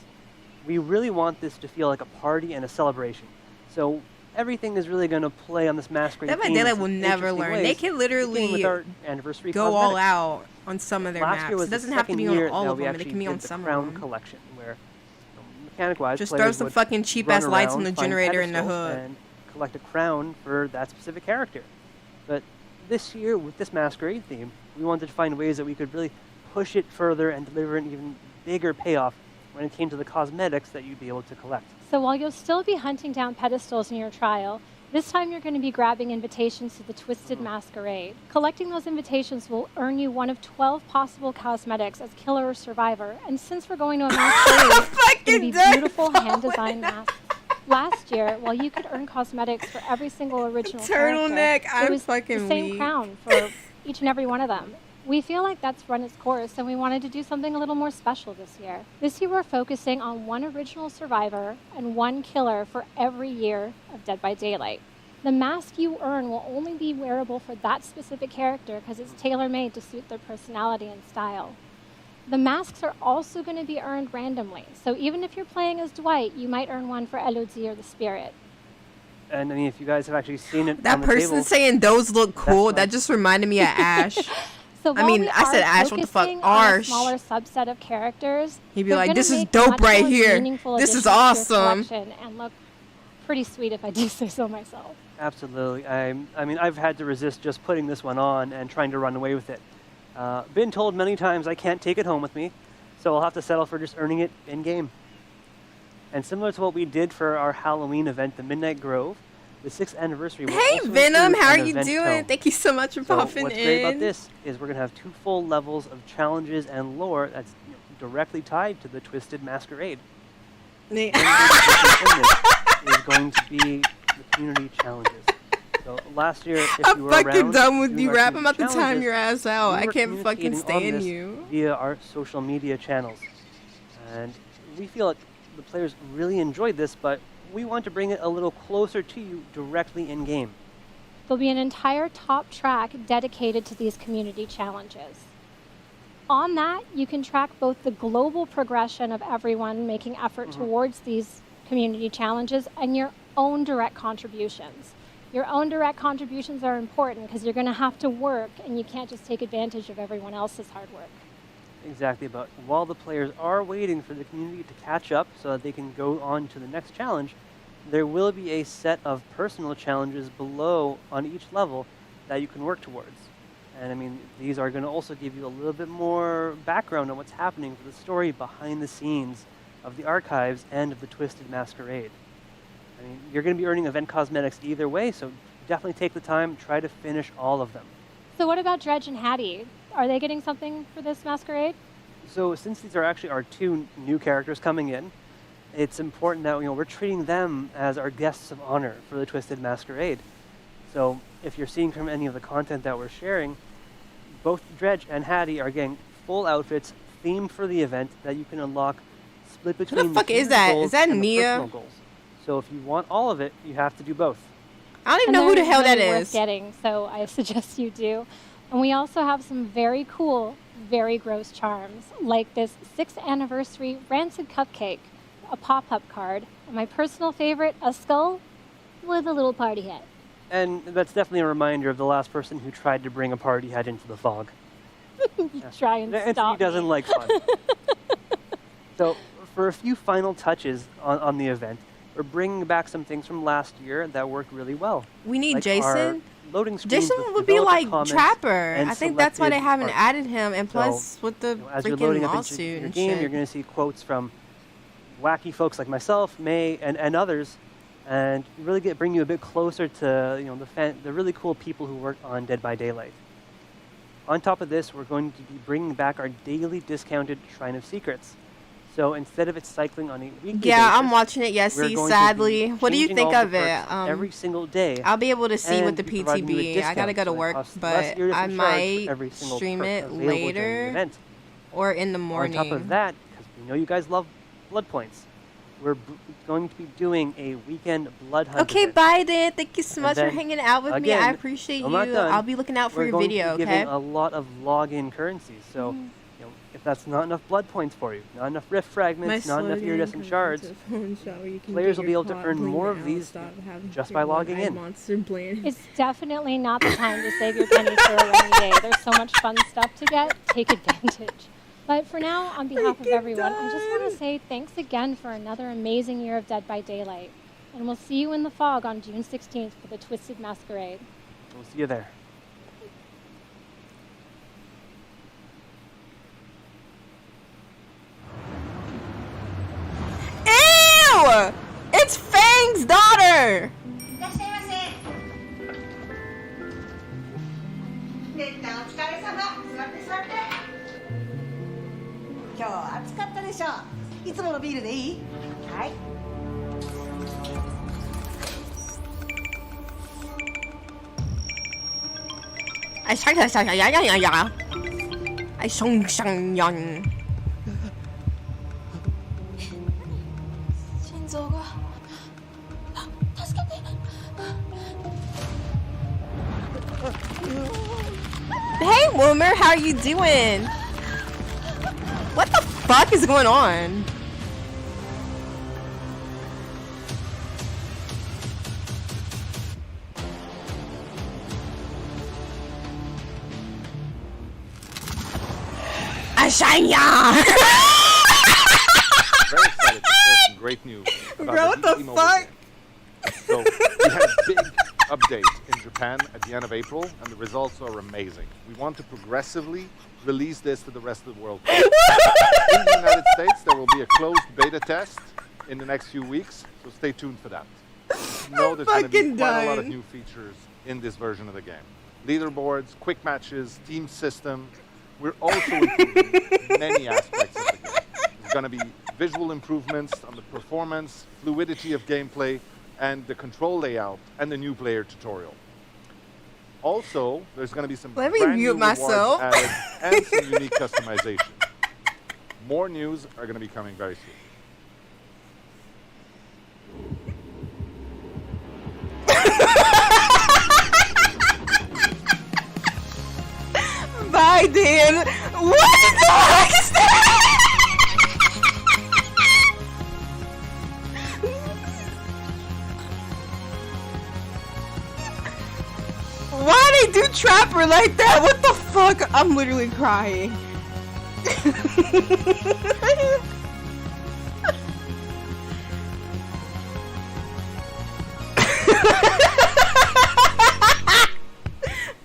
We really want this to feel like a party and a celebration. So everything is really going to play on this masquerade Dead by theme Daylight in will never interesting learn. ways, They can literally with our anniversary go all cosmetics. out on some of their Last year maps. was It the doesn't have to second be on year all that of we them. It actually can be on did the some of Crown them. collection, where mechanic-wise, Just players throw some would fucking cheap-ass run lights on around, the find generator in the pedestals, hood. and collect a crown for that specific character. But this year, with this masquerade theme, we wanted to find ways that we could really push it further and deliver an even bigger payoff when it came to the cosmetics that you'd be able to collect. So while you'll still be hunting down pedestals in your trial, this time you're going to be grabbing invitations to the Twisted Masquerade. Collecting those invitations will earn you one of 12 possible cosmetics as Killer or Survivor, and since we're going to a masquerade, it's going to be beautiful hand-designed masks. Last year, while you could earn cosmetics for every single original Turtleneck, character, I'm it was fucking the same weak. crown for each and every one of them. We feel like that's run its course, and we wanted to do something a little more special this year. This year, we're focusing on one original survivor and one killer for every year of Dead by Daylight. The mask you earn will only be wearable for that specific character because it's tailor-made to suit their personality and style. The masks are also going to be earned randomly, so even if you're playing as Dwight, you might earn one for Elodie or the Spirit. And I mean, if you guys have actually seen it That on the person table, saying those look cool, that just reminded me of Ash. So I mean, while we I said are Ash, what the fuck? focusing on a Arsh. smaller subset of characters. He'd be they're like, gonna this is make dope much right more here. meaningful This is additions to your awesome. collection and look pretty sweet if I do say so myself. absolutely. I mean, I've had to resist just putting this one on and trying to run away with it. Been told many times I can't take it home with me, so I'll have to settle for just earning it in-game. And similar to what we did for our Halloween event, the Midnight Grove, the 6th anniversary will Hey also Venom, include how are an you event doing? tone. Thank you so much for So popping what's in. great about this is we're going to have 2 full levels of challenges and lore that's directly tied to the Twisted Masquerade. The is going to be the community challenges. So last year, if I'm you were fucking around done with doing you, our Rap. I'm community about to time challenges, your ass out. we I were can't fucking communicating on stand this you. via our social media channels. And we feel like the players really enjoyed this, but we want to bring it a little closer to you directly in-game. There'll be an entire top track dedicated to these community challenges. On that, you can track both the global progression of everyone making effort towards these community challenges and your own direct contributions. Your own direct contributions are important because you're going to have to work and you can't just take advantage of everyone else's hard work. Exactly, but while the players are waiting for the community to catch up so that they can go on to the next challenge, there will be a set of personal challenges below on each level that you can work towards. And I mean, these are going to also give you a little bit more background on what's happening for the story behind the scenes of the archives and of the Twisted Masquerade. I mean, you're going to be earning event cosmetics either way, so definitely take the time, try to finish all of them. So what about Dredge and Hattie? Are they getting something for this masquerade? So since these are actually our 2 new characters coming in, it's important that we're treating them as our guests of honor for the Twisted Masquerade. So if you're seeing from any of the content that we're sharing, both Dredge and Hattie are getting full outfits themed for the event that you can unlock split between the fuck the is that? goals Is that and the Nia? personal goals. So if you want all of it, you have to do both. I don't even And know who the they're hell that really worth is. getting, so I suggest you do. And we also have some very cool, very gross charms, like this 6th anniversary Rancid Cupcake, a pop-up card, and my personal favorite, a skull with a little party hat. And that's definitely a reminder of the last person who tried to bring a party hat into the fog. Try and stop He doesn't me. like fun. So for a few final touches on the event, we're bringing back some things from last year that worked really well. We need Like our Jason. loading screens Jason with would be developer like comments Trapper. and I think that's why they selected haven't art. added him. And So, plus, with the as you're freaking loading up into lawsuit your and game, shit. you're going to see quotes from wacky folks like myself, May, and others, and really bring you a bit closer to the really cool people who work on Dead by Daylight. On top of this, we're going to be bringing back our daily discounted Shrine of Secrets. So instead of it cycling on a weekly basis, Yeah, I'm watching it. Yes, we're see, going to sadly. be What do you changing think all of the it? perks every single day. I'll be able to see with and the be providing you a PTB. I gotta discount, go to so it work, costs but less I iridescent shards for might every single stream perk it available during the later event. or in the morning. On top of that, because we know you guys love blood points, we're going to be doing a weekend blood hunt. Okay, event. bye then. Thank you so And much for then, hanging out with me. again, I appreciate I'm you. not done. I'll be looking out for We're your going video, to be giving okay? a lot of login currencies. So, you know, if that's not enough blood points for you, not enough rift fragments, not enough iridescent shards, players will be able to earn more of these just by logging in. It's definitely not the time to save your pennies for a rainy day. There's so much fun stuff to get. Take advantage. But for now, on behalf of everyone, I just want to say thanks again for another amazing year of Dead by Daylight. And we'll see you in the fog on June 16th for the Twisted Masquerade. We'll see you there. Ew! It's Fang's daughter! 今日は暑かったでしょ。いつものビールでいい？はい。哎，想想想想呀呀呀呀！哎，想想呀！心臓が。助けて。Hey, Wilmer, how are you doing? What the fuck is going on? Ashanya! Very excited to share some great news about Bro, what the mobile fuck? game. So we had a big update in Japan at the end of April, and the results are amazing. We want to progressively release this to the rest of the world. In the United States, there will be a closed beta test in the next few weeks, so stay tuned for that. You know there's going to be quite a lot of new features in this version of the game. Leaderboards, quick matches, team system. We're also improving many aspects of the game. There's going to be visual improvements on the performance, fluidity of gameplay, and the control layout, and the new player tutorial. Also, there's going to be some Let me brand mute new myself. rewards added and some unique customization. More news are going to be coming very soon. Bye, Dan. What the heck is that? Why they do Trapper like that? What the fuck? I'm literally crying.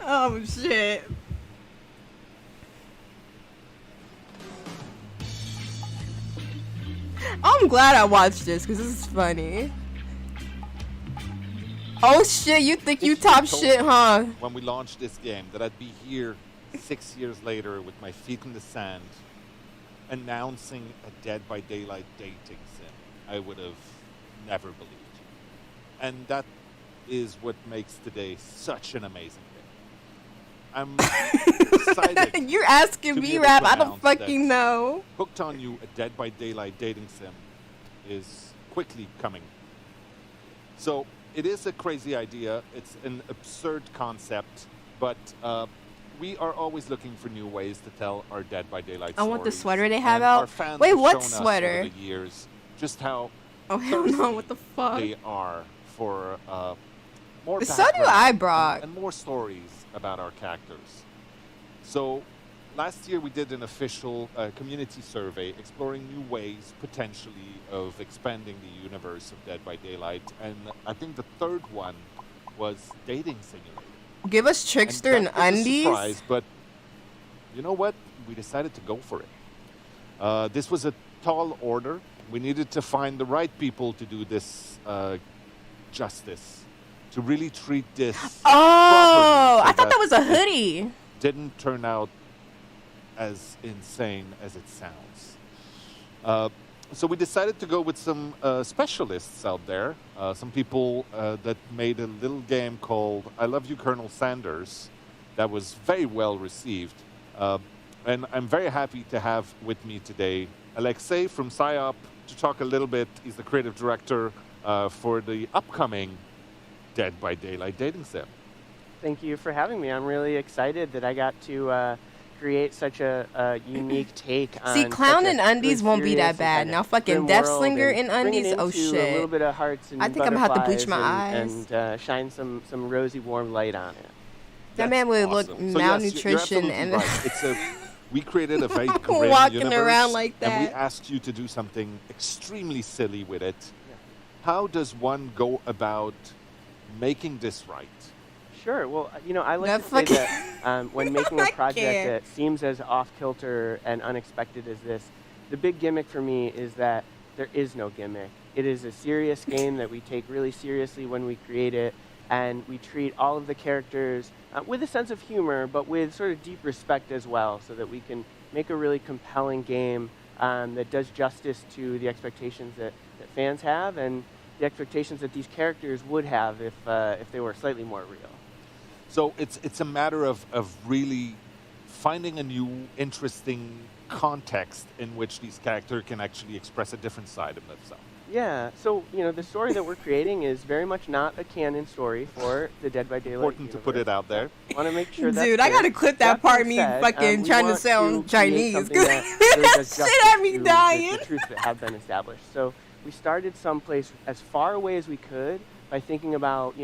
Oh shit. I'm glad I watched this because this is funny. Oh shit, you think you top shit, huh? When we launched this game, that I'd be here 6 years later with my feet in the sand, announcing a Dead by Daylight dating sim, I would have never believed. And that is what makes today such an amazing day. I'm excited. You're asking to be me, able to Rap. I don't announce fucking that know. Hooked on You, a Dead by Daylight dating sim, is quickly coming. So it is a crazy idea. It's an absurd concept, but we are always looking for new ways to tell our Dead by Daylight I want the stories. sweater they have And our out. fans Wait, have what shown us sweater? over the years just how Oh hell no! What the fuck? they are for more So do I, background Brock. and more stories about our characters. So last year we did an official community survey exploring new ways potentially of expanding the universe of Dead by Daylight, and I think the third one was dating simulator. Give us Trickster and that was a Undies. surprise, but you know what? We decided to go for it. This was a tall order. We needed to find the right people to do this justice, to really treat this Oh, properly, so I thought that was a it hoodie. didn't turn out as insane as it sounds. So we decided to go with some specialists out there, some people that made a little game called I Love You, Colonel Sanders, that was very well received. And I'm very happy to have with me today Alexei from PsyOp to talk a little bit. He's the creative director for the upcoming Dead by Daylight dating sim. Thank you for having me. I'm really excited that I got to create such a unique take on. See, clown in really undies won't be that bad. Now, fucking Death Slinger in undies, oh shit. A little bit of hearts and I think I'm gonna have to bleach my eyes eyes. Shine some rosy warm light on it. That man would look malnutrition and right. We created a very grim walking universe, around like that. And we asked you to do something extremely silly with it. Yeah. How does one go about making this right? Sure. Well, I like to say that when making a project that seems as off-kilter and unexpected as this, the big gimmick for me is that there is no gimmick. It is a serious game that we take really seriously when we create it, and we treat all of the characters with a sense of humor, but with sort of deep respect as well, so that we can make a really compelling game that does justice to the expectations that fans have and the expectations that these characters would have if they were slightly more real. So it's a matter of really finding a new, interesting context in which these characters can actually express a different side of themselves. Yeah, so, the story that we're creating is very much not a canon story for the Dead by Daylight Important universe. to put it out there. Want to make sure that's Dude, I gotta clip that part of me fucking trying to sound Chinese. Shit had me dying. The truths that have been established. So we started someplace as far away as we could by thinking about,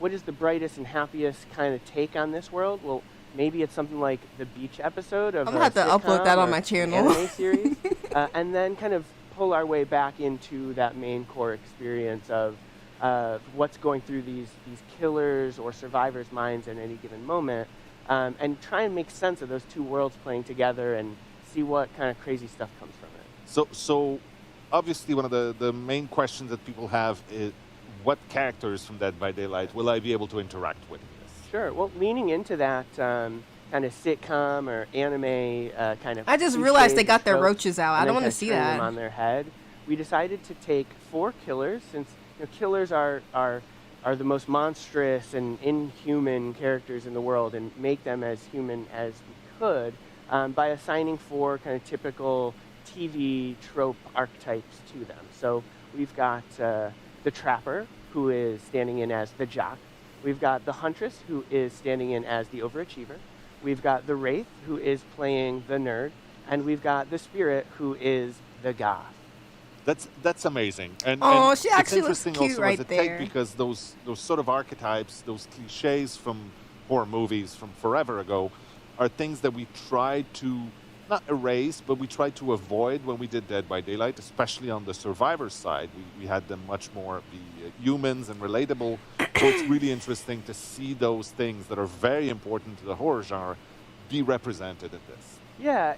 what is the brightest and happiest kind of take on this world? Well, maybe it's something like the beach episode of I'm gonna have to upload that on my channel. Anime series, and then kind of pull our way back into that main core experience of what's going through these killers or survivors' minds at any given moment, and try and make sense of those two worlds playing together and see what kind of crazy stuff comes from it. So obviously one of the main questions that people have is, what characters from Dead by Daylight will I be able to interact with in this? Sure. Well, leaning into that kind of sitcom or anime kind of. I just realized they got their roaches out. I don't want to see that. Them on their head. We decided to take 4 killers, since killers are the most monstrous and inhuman characters in the world, and make them as human as we could by assigning 4 kind of typical TV trope archetypes to them. So we've got the Trapper, who is standing in as the jock. We've got the Huntress, who is standing in as the overachiever. We've got the Wraith, who is playing the nerd. And we've got the Spirit, who is the goth. That's amazing. And she actually looks cute also right as a there. take, because those sort of archetypes, those cliches from horror movies from forever ago, are things that we try to not erase, but we tried to avoid when we did Dead by Daylight, especially on the survivor side. We had them much more be humans and relatable. So it's really interesting to see those things that are very important to the horror genre be represented in this. Yeah,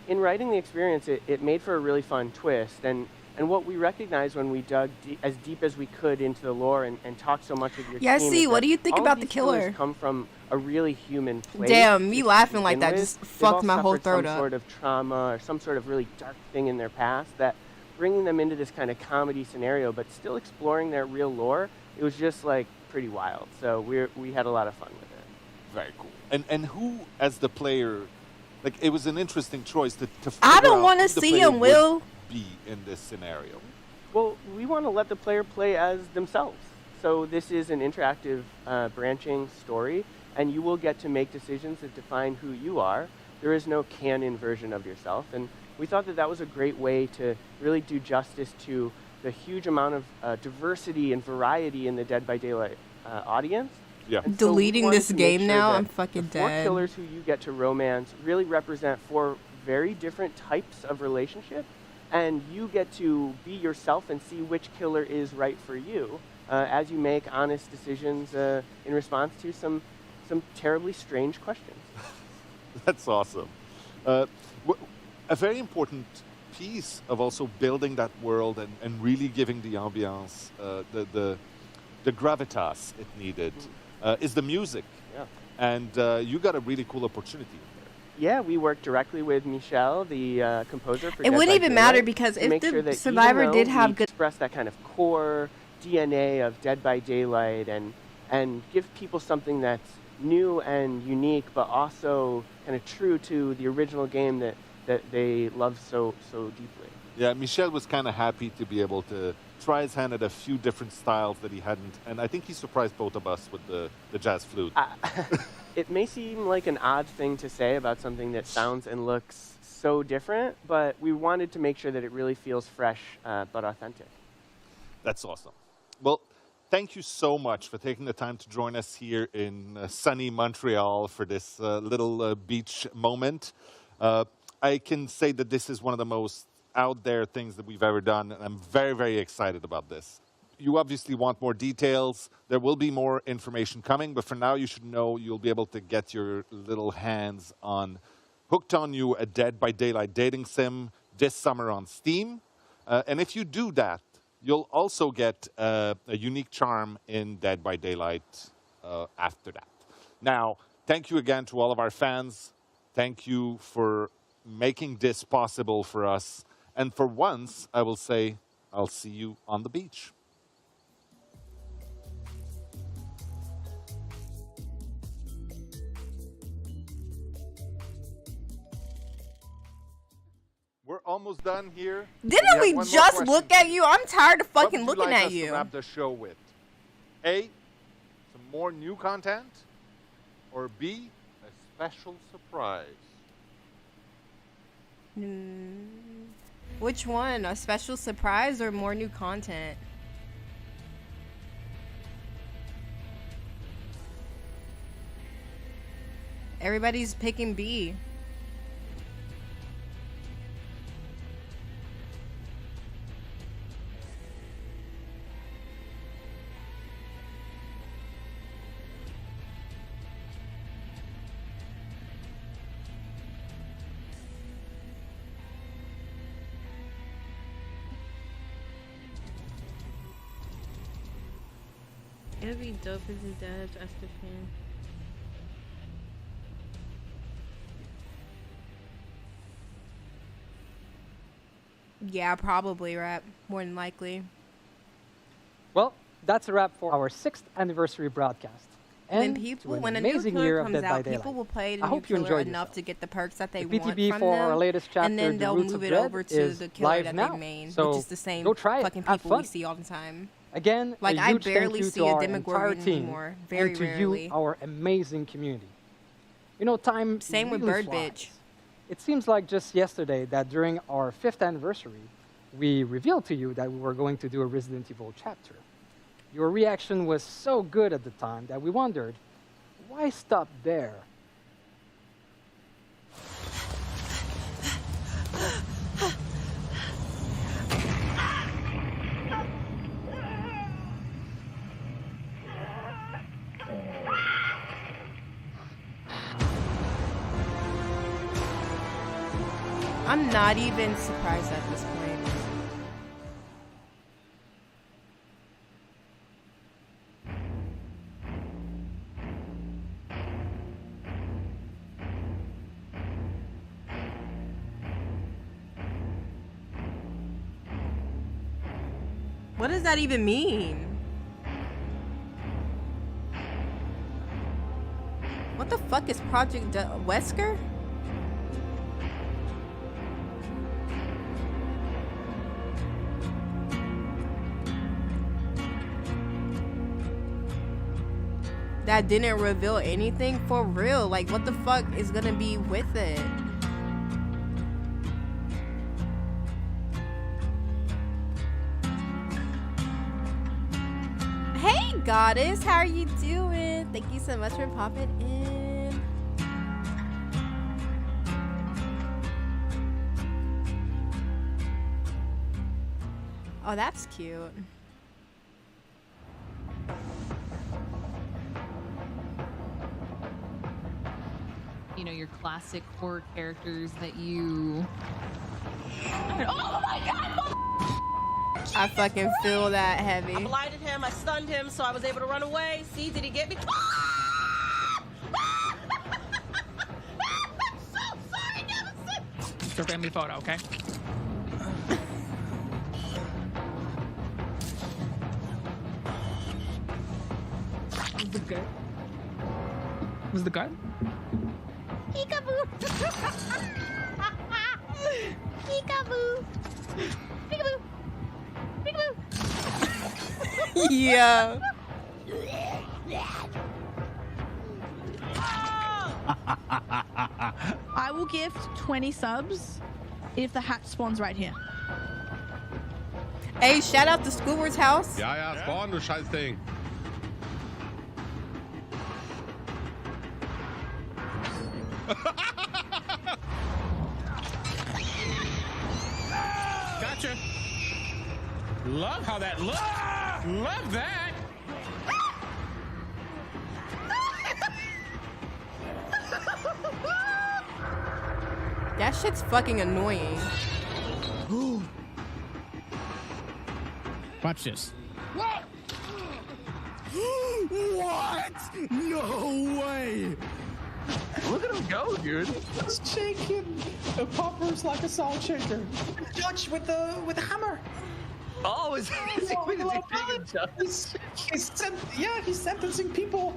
in writing the experience, it made for a really fun twist. And what we recognized when we dug as deep as we could into the lore and talked so much with your team. Yeah, see, what do you think about the killer? Come from a really human place. Damn, me laughing like that just fucked my whole throat up. Some sort of trauma or some sort of really dark thing in their past, that bringing them into this kind of comedy scenario, but still exploring their real lore, it was just like pretty wild. So we had a lot of fun with it. Very cool. And who, as the player, like, it was an interesting choice to figure I don't want to see him, Will. Be in this scenario. Well, we want to let the player play as themselves. So this is an interactive branching story, and you will get to make decisions that define who you are. There is no canon version of yourself, and we thought that was a great way to really do justice to the huge amount of diversity and variety in the Dead by Daylight audience. Yeah. And Deleting this game sure now, that I'm fucking the 4 dead. killers who you get to romance really represent 4 very different types of relationship, and you get to be yourself and see which killer is right for you as you make honest decisions in response to some terribly strange questions. That's awesome. A very important piece of also building that world and really giving the ambiance, the gravitas it needed, is the music. Yeah. And you got a really cool opportunity there. yeah, we worked directly with Michel, the composer for It Dead wouldn't by even Daylight, matter because to if make the sure that survivor even though did have we good express that kind of core DNA of Dead by Daylight and give people something that's new and unique, but also kind of true to the original game that they love so deeply. Yeah, Michel was kind of happy to be able to try his hand at a few different styles that he hadn't, and I think he surprised both of us with the jazz flute. It may seem like an odd thing to say about something that sounds and looks so different, but we wanted to make sure that it really feels fresh but authentic. That's awesome. Well, thank you so much for taking the time to join us here in sunny Montreal for this little beach moment. I can say that this is one of the most out there things that we've ever done, and I'm very, very excited about this. You obviously want more details. There will be more information coming, but for now you should know you'll be able to get your little hands on Hooked on You, a Dead by Daylight dating sim this summer on Steam. And if you do that, you'll also get a unique charm in Dead by Daylight after that. Now, thank you again to all of our fans. Thank you for making this possible for us. And for once, I will say, I'll see you on the beach. We're almost done here. Didn't we just look at you? I'm tired of fucking looking at you. What would you like us to wrap the show with? A, some more new content? Or B, a special surprise? Which one? A special surprise or more new content? Everybody's picking B. It would be dope as a Dev Esther fan. Yeah, probably, Rap. More than likely. Well, that's a wrap for our 6th anniversary broadcast. And when a new amazing killer year of comes Dead by out, Daylight. people will play the I new hope you killer enjoyed enough yourself. to get the perks that they The want PTB from for them, our latest chapter, and then The they'll Roots move of it Dread, over to is the killer live that now. they made, So which is the same go try it. fucking Have people we fun. see all the time. Again, Like, a I huge thank barely you see to a our entire Demogorgon team anymore. Very and to rarely. you, our amazing community. You know, time Same with really Bird flies. Bitch. It seems like just yesterday that during our 5th anniversary, we revealed to you that we were going to do a Resident Evil chapter. Your reaction was so good at the time that we wondered, why stop there? I'm not even surprised at this point. What does that even mean? What the fuck is Project Wesker? That didn't reveal anything for real. Like, what the fuck is gonna be with it? Hey, Goddess, how are you doing? Thank you so much for popping in. Oh, that's cute. You know, your classic horror characters that you... Oh my god! I fucking feel that heavy. I blinded him, I stunned him, so I was able to run away. See, did he get me? So It's your family photo, okay? Was the good? Was the good? Peekaboo! Peekaboo! Peekaboo! Peekaboo! Yeah. I will gift 20 subs if the hat spawns right here. Hey, shout out to Squidward's house. Ja, ja, spawn, du Scheißding. Gotcha. Love how that looks. Love that. That shit's fucking annoying. Watch this. What? What? No way! Look at him go, dude. He's shaking the poppers like a salt shaker. Judge with the hammer. Oh, is he he's sentencing people.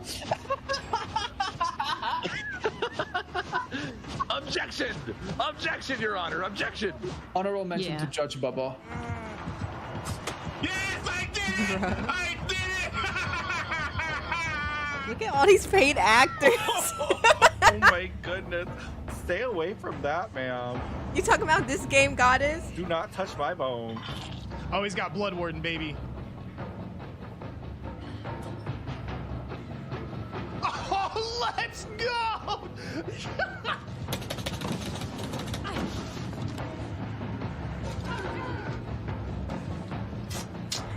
Objection! Objection, Your Honor! Objection! Honorable mention to Judge Bubba. Yes, I did it! I did it! Look at all these paid actors. Oh my goodness. Stay away from that, ma'am. You talking about this game, Goddess? Do not touch my bone. Oh, he's got Blood Warden, baby. Oh, let's go!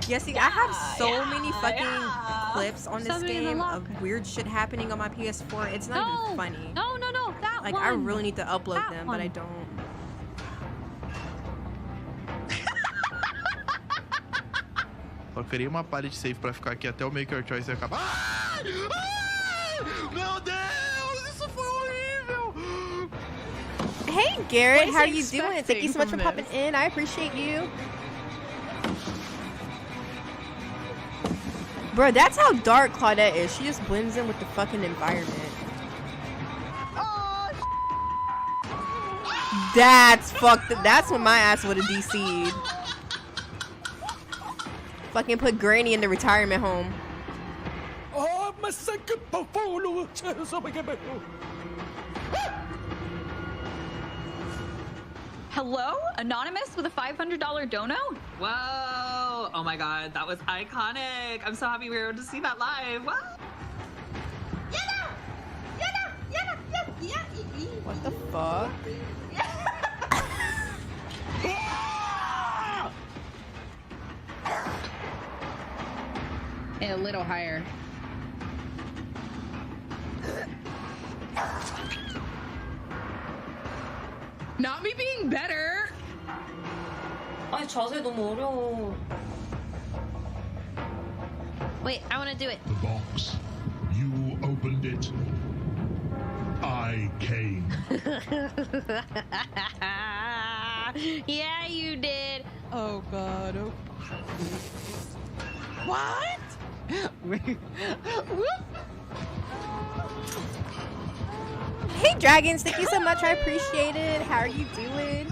Yeah, see, I have so many fucking clips on this Somebody in the game locker. of weird shit happening on my PS4. It's not even funny. No, that Like, one. I really need to upload That them, one. but I don't. Só queria uma parede safe pra ficar aqui até o Maker Choice acabar. Ai! Meu Deus, isso foi horrível! Hey, Garrett, What how are is you he doing? Thank you so much for expecting popping in. I appreciate you. Bro, that's how dark Claudette is. She just blends in with the fucking environment. That's fucked. That's when my ass would have DC'd. Fucking put Granny in the retirement home. Oh, my second performance. Hello? Anonymous with a $500 dono? Whoa! Oh my god, that was iconic. I'm so happy we were able to see that live. Wow. What the fuck? A little higher. Not me being better. 아니 자세 너무 어려워. Wait, I want to do it. The box. You opened it. I came. Yeah, you did. Oh god. Oh. What? Hey, Dragons, thank you so much. I appreciate it. How are you doing?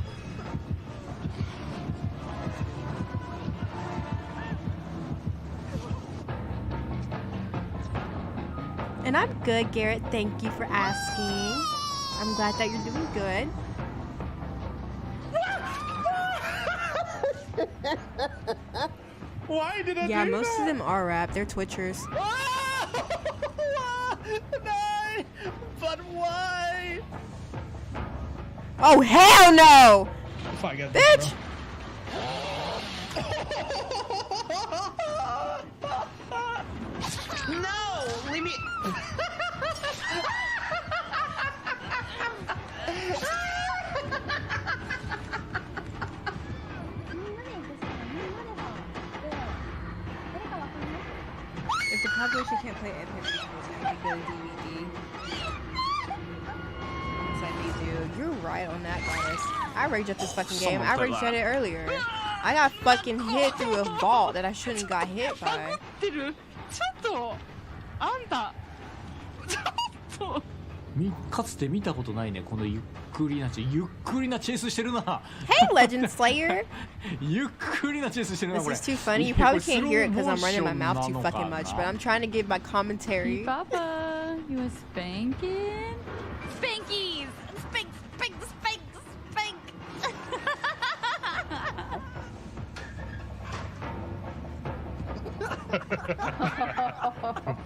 And I'm good, Garrett. Thank you for asking. I'm glad that you're doing good. Why did I Yeah, do most that? of them are rap. They're Twitchers. No, but why? Oh, hell no! If I get Bitch! No, leave me. If the publisher can't play Anniversaryy, I could go to DbD. Yes, I do. you're right on that, Goddess. I rage at this fucking game. Someone I play raged loud. at it earlier. I got fucking hit through a vault that I shouldn't got hit by. ちょっとあんたちょっとかつて見たことないねこのゆっくりなチェイスしてるな Hey, Legend Slayer! ゆっくりなチェイスしてるな This これ is too funny. You probably can't hear it because I'm running my mouth too fucking much, but I'm trying to give my commentary. Papa, you a spanking? Spankies! Spank, spank, spank, spank!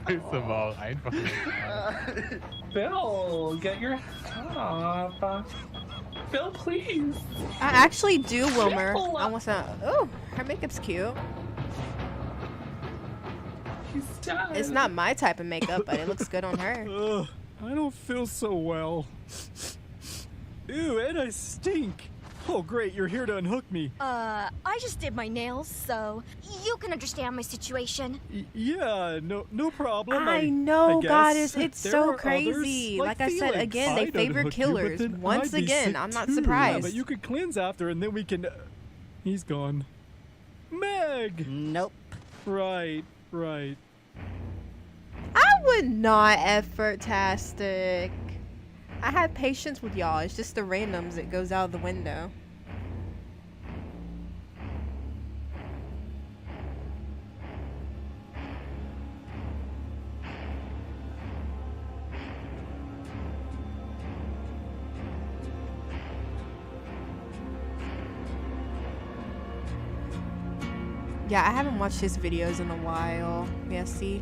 First of all, einfach. Bill, get your top. Bill, please. I actually do, Wilmer. I want to. Oh, her makeup's cute. It's not my type of makeup, but it looks good on her. Ugh, I don't feel so well. Ew, and I stink. Oh, great, you're here to unhook me. I just did my nails, so you can understand my situation. Yeah, no problem. I know, guess. Goddess. It's There so are crazy. others, Like I said, Felix. again, they I'd favor unhook you, but killers. then Once I'd be again, sick I'm not too. surprised. Yeah, but you could cleanse after, and then we can. He's gone. Meg. Nope. Right. I would not effort-tastic. I have patience with y'all. It's just the randoms that goes out the window. Yeah, I haven't watched his videos in a while. Yeah, see?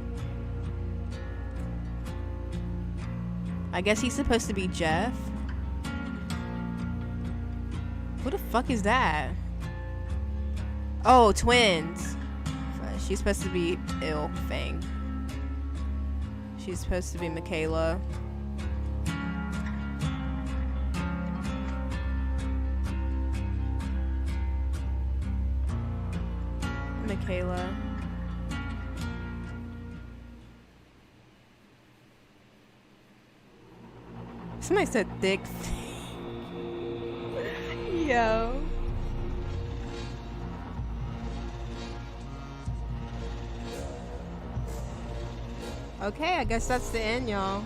I guess he's supposed to be Jeff. Who the fuck is that? Oh, twins. She's supposed to be Fang. She's supposed to be Michaela. Michaela. Somebody said thick. Yo. Okay, I guess that's the end, y'all.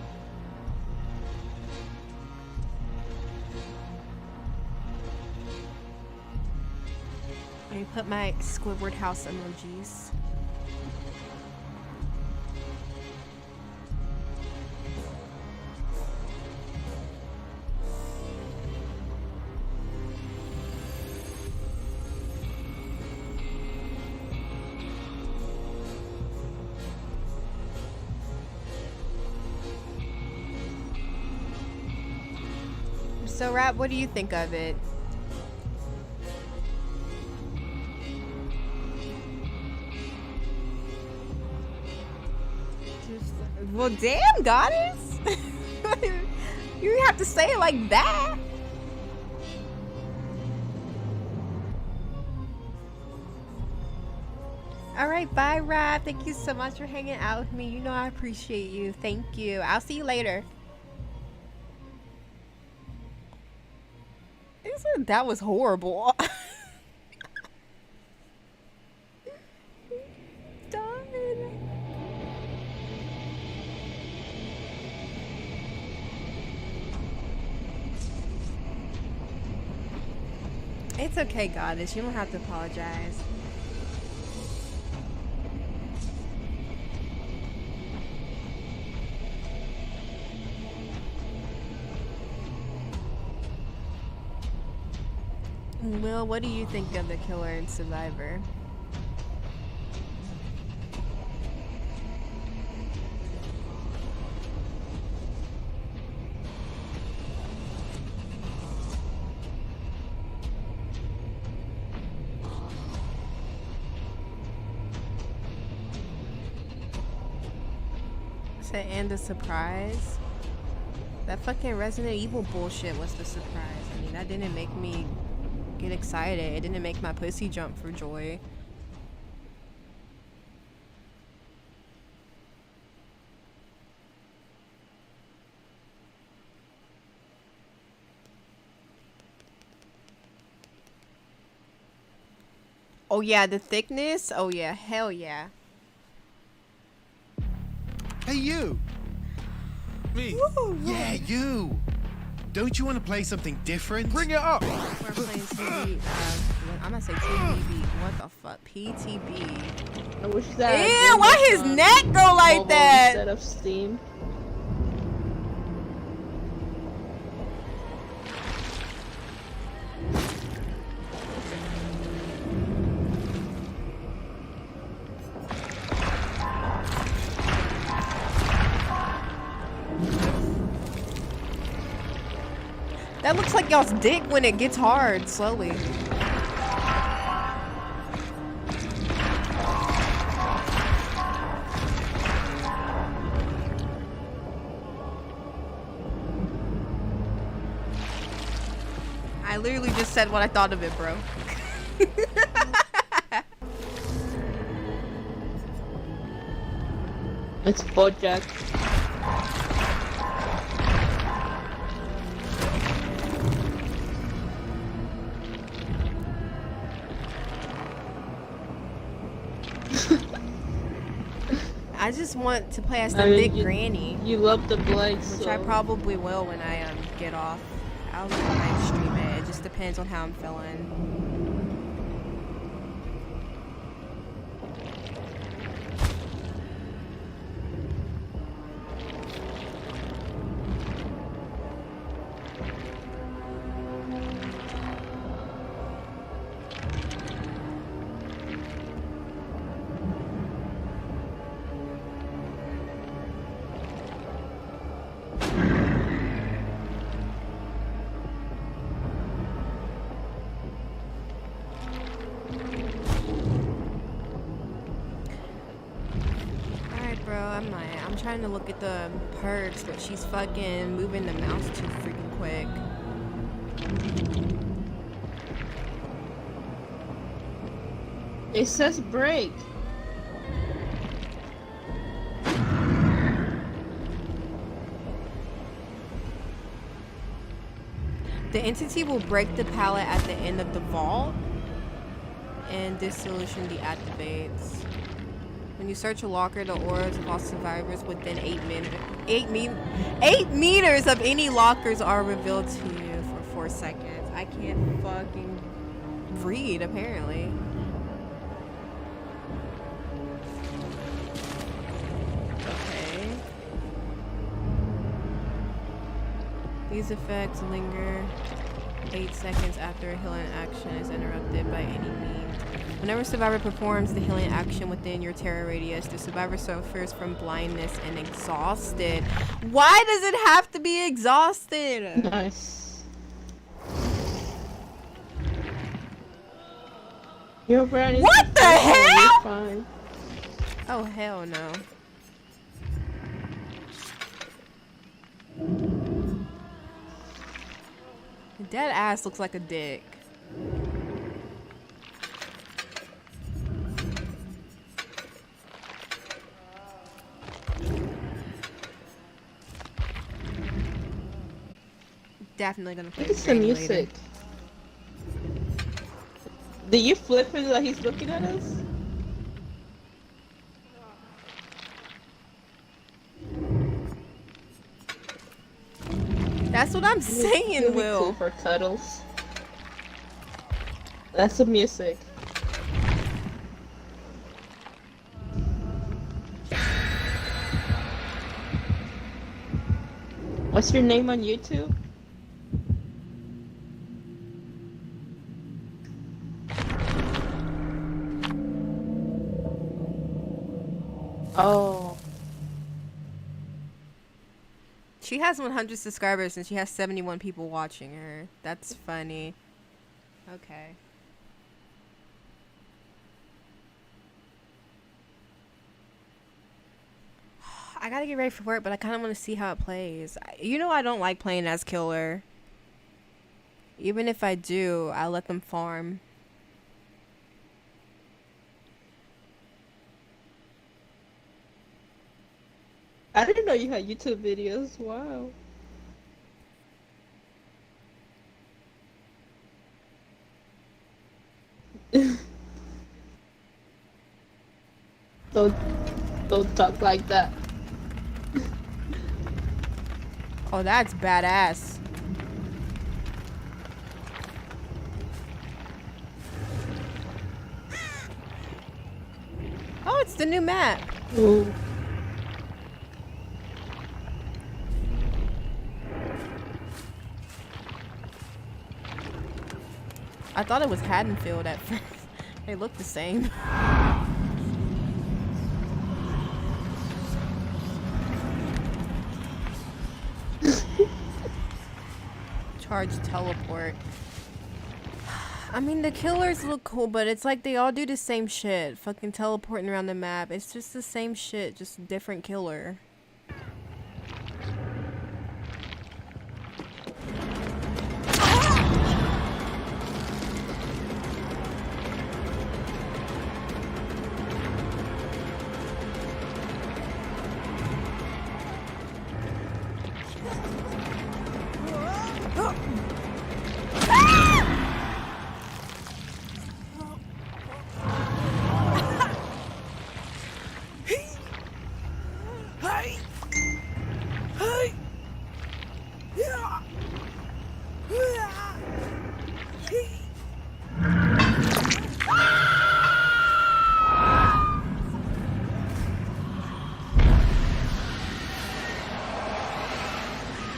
Let me put my Squidward house emojis. So, Rap, what do you think of it? Well, damn, Goddess. You have to say it like that. All right, bye, Rap. Thank you so much for hanging out with me. You know I appreciate you. Thank you. I'll see you later. That was horrible. It's okay, Goddess. You don't have to apologize. Will, what do you think of the killer and survivor? And the surprise? That fucking Resident Evil bullshit was the surprise. I mean, that didn't make me get excited. It didn't make my pussy jump for joy. Oh yeah, the thickness. Oh yeah, hell yeah. Hey, you! Me? Woo, Yeah, you! Don't you want to play something different? Bring it up! We're playing TB. I'm gonna say TBB. What the fuck? PTB. I wish that. Ew, why his neck go like that? Instead of Steam. That looks like y'all's dick when it gets hard, slowly. I literally just said what I thought of it, bro. It's Bojack. I just want to play as the big granny. You love the Blake, which I probably will when I get off. I'll live stream it. It just depends on how I'm feeling. I'm trying to look at the perks, but she's fucking moving the mouse too freaking quick. It says break. The entity will break the pallet at the end of the vault, and this solution deactivates. When you search a locker, the auras of all survivors within 8 meters of any lockers are revealed to you for 4 seconds. I can't fucking read, apparently. Okay. These effects linger 8 seconds after a healing action is interrupted by any means. Whenever a survivor performs the healing action within your terror radius, the survivor suffers from blindness and exhausted. Why does it have to be exhausted? Nice. Your brand is what the hell? Fine. Oh hell no. Dead ass looks like a dick. Definitely gonna play It's the music. Later. Do you flip him like he's looking at us? That's what I'm saying, Will. Cool for cuddles. That's the music. What's your name on YouTube? Oh. She has 100 subscribers and she has 71 people watching her. That's funny. Okay. I gotta get ready for work, but I kind of want to see how it plays. You know I don't like playing as killer. Even if I do, I let them farm. I didn't know you had YouTube videos. Wow. Don't talk like that. Oh, that's badass. Oh, it's the new map. Ooh. I thought it was Haddonfield at first. They look the same. Charge teleport. I mean, the killers look cool, but it's like they all do the same shit. Fucking teleporting around the map. It's just the same shit, just a different killer.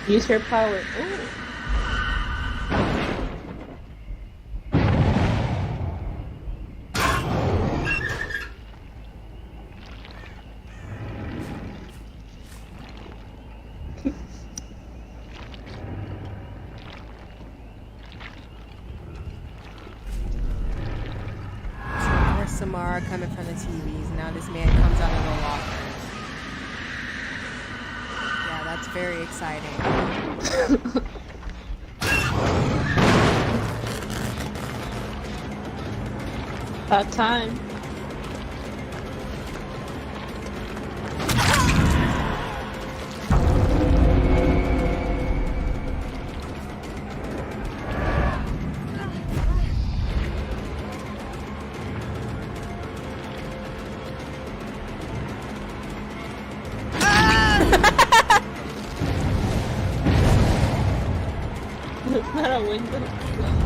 Use your power. Ooh. More Samara coming from the TVs. Now this man comes out of the lockers. Yeah, that's very exciting. About time. Not a window.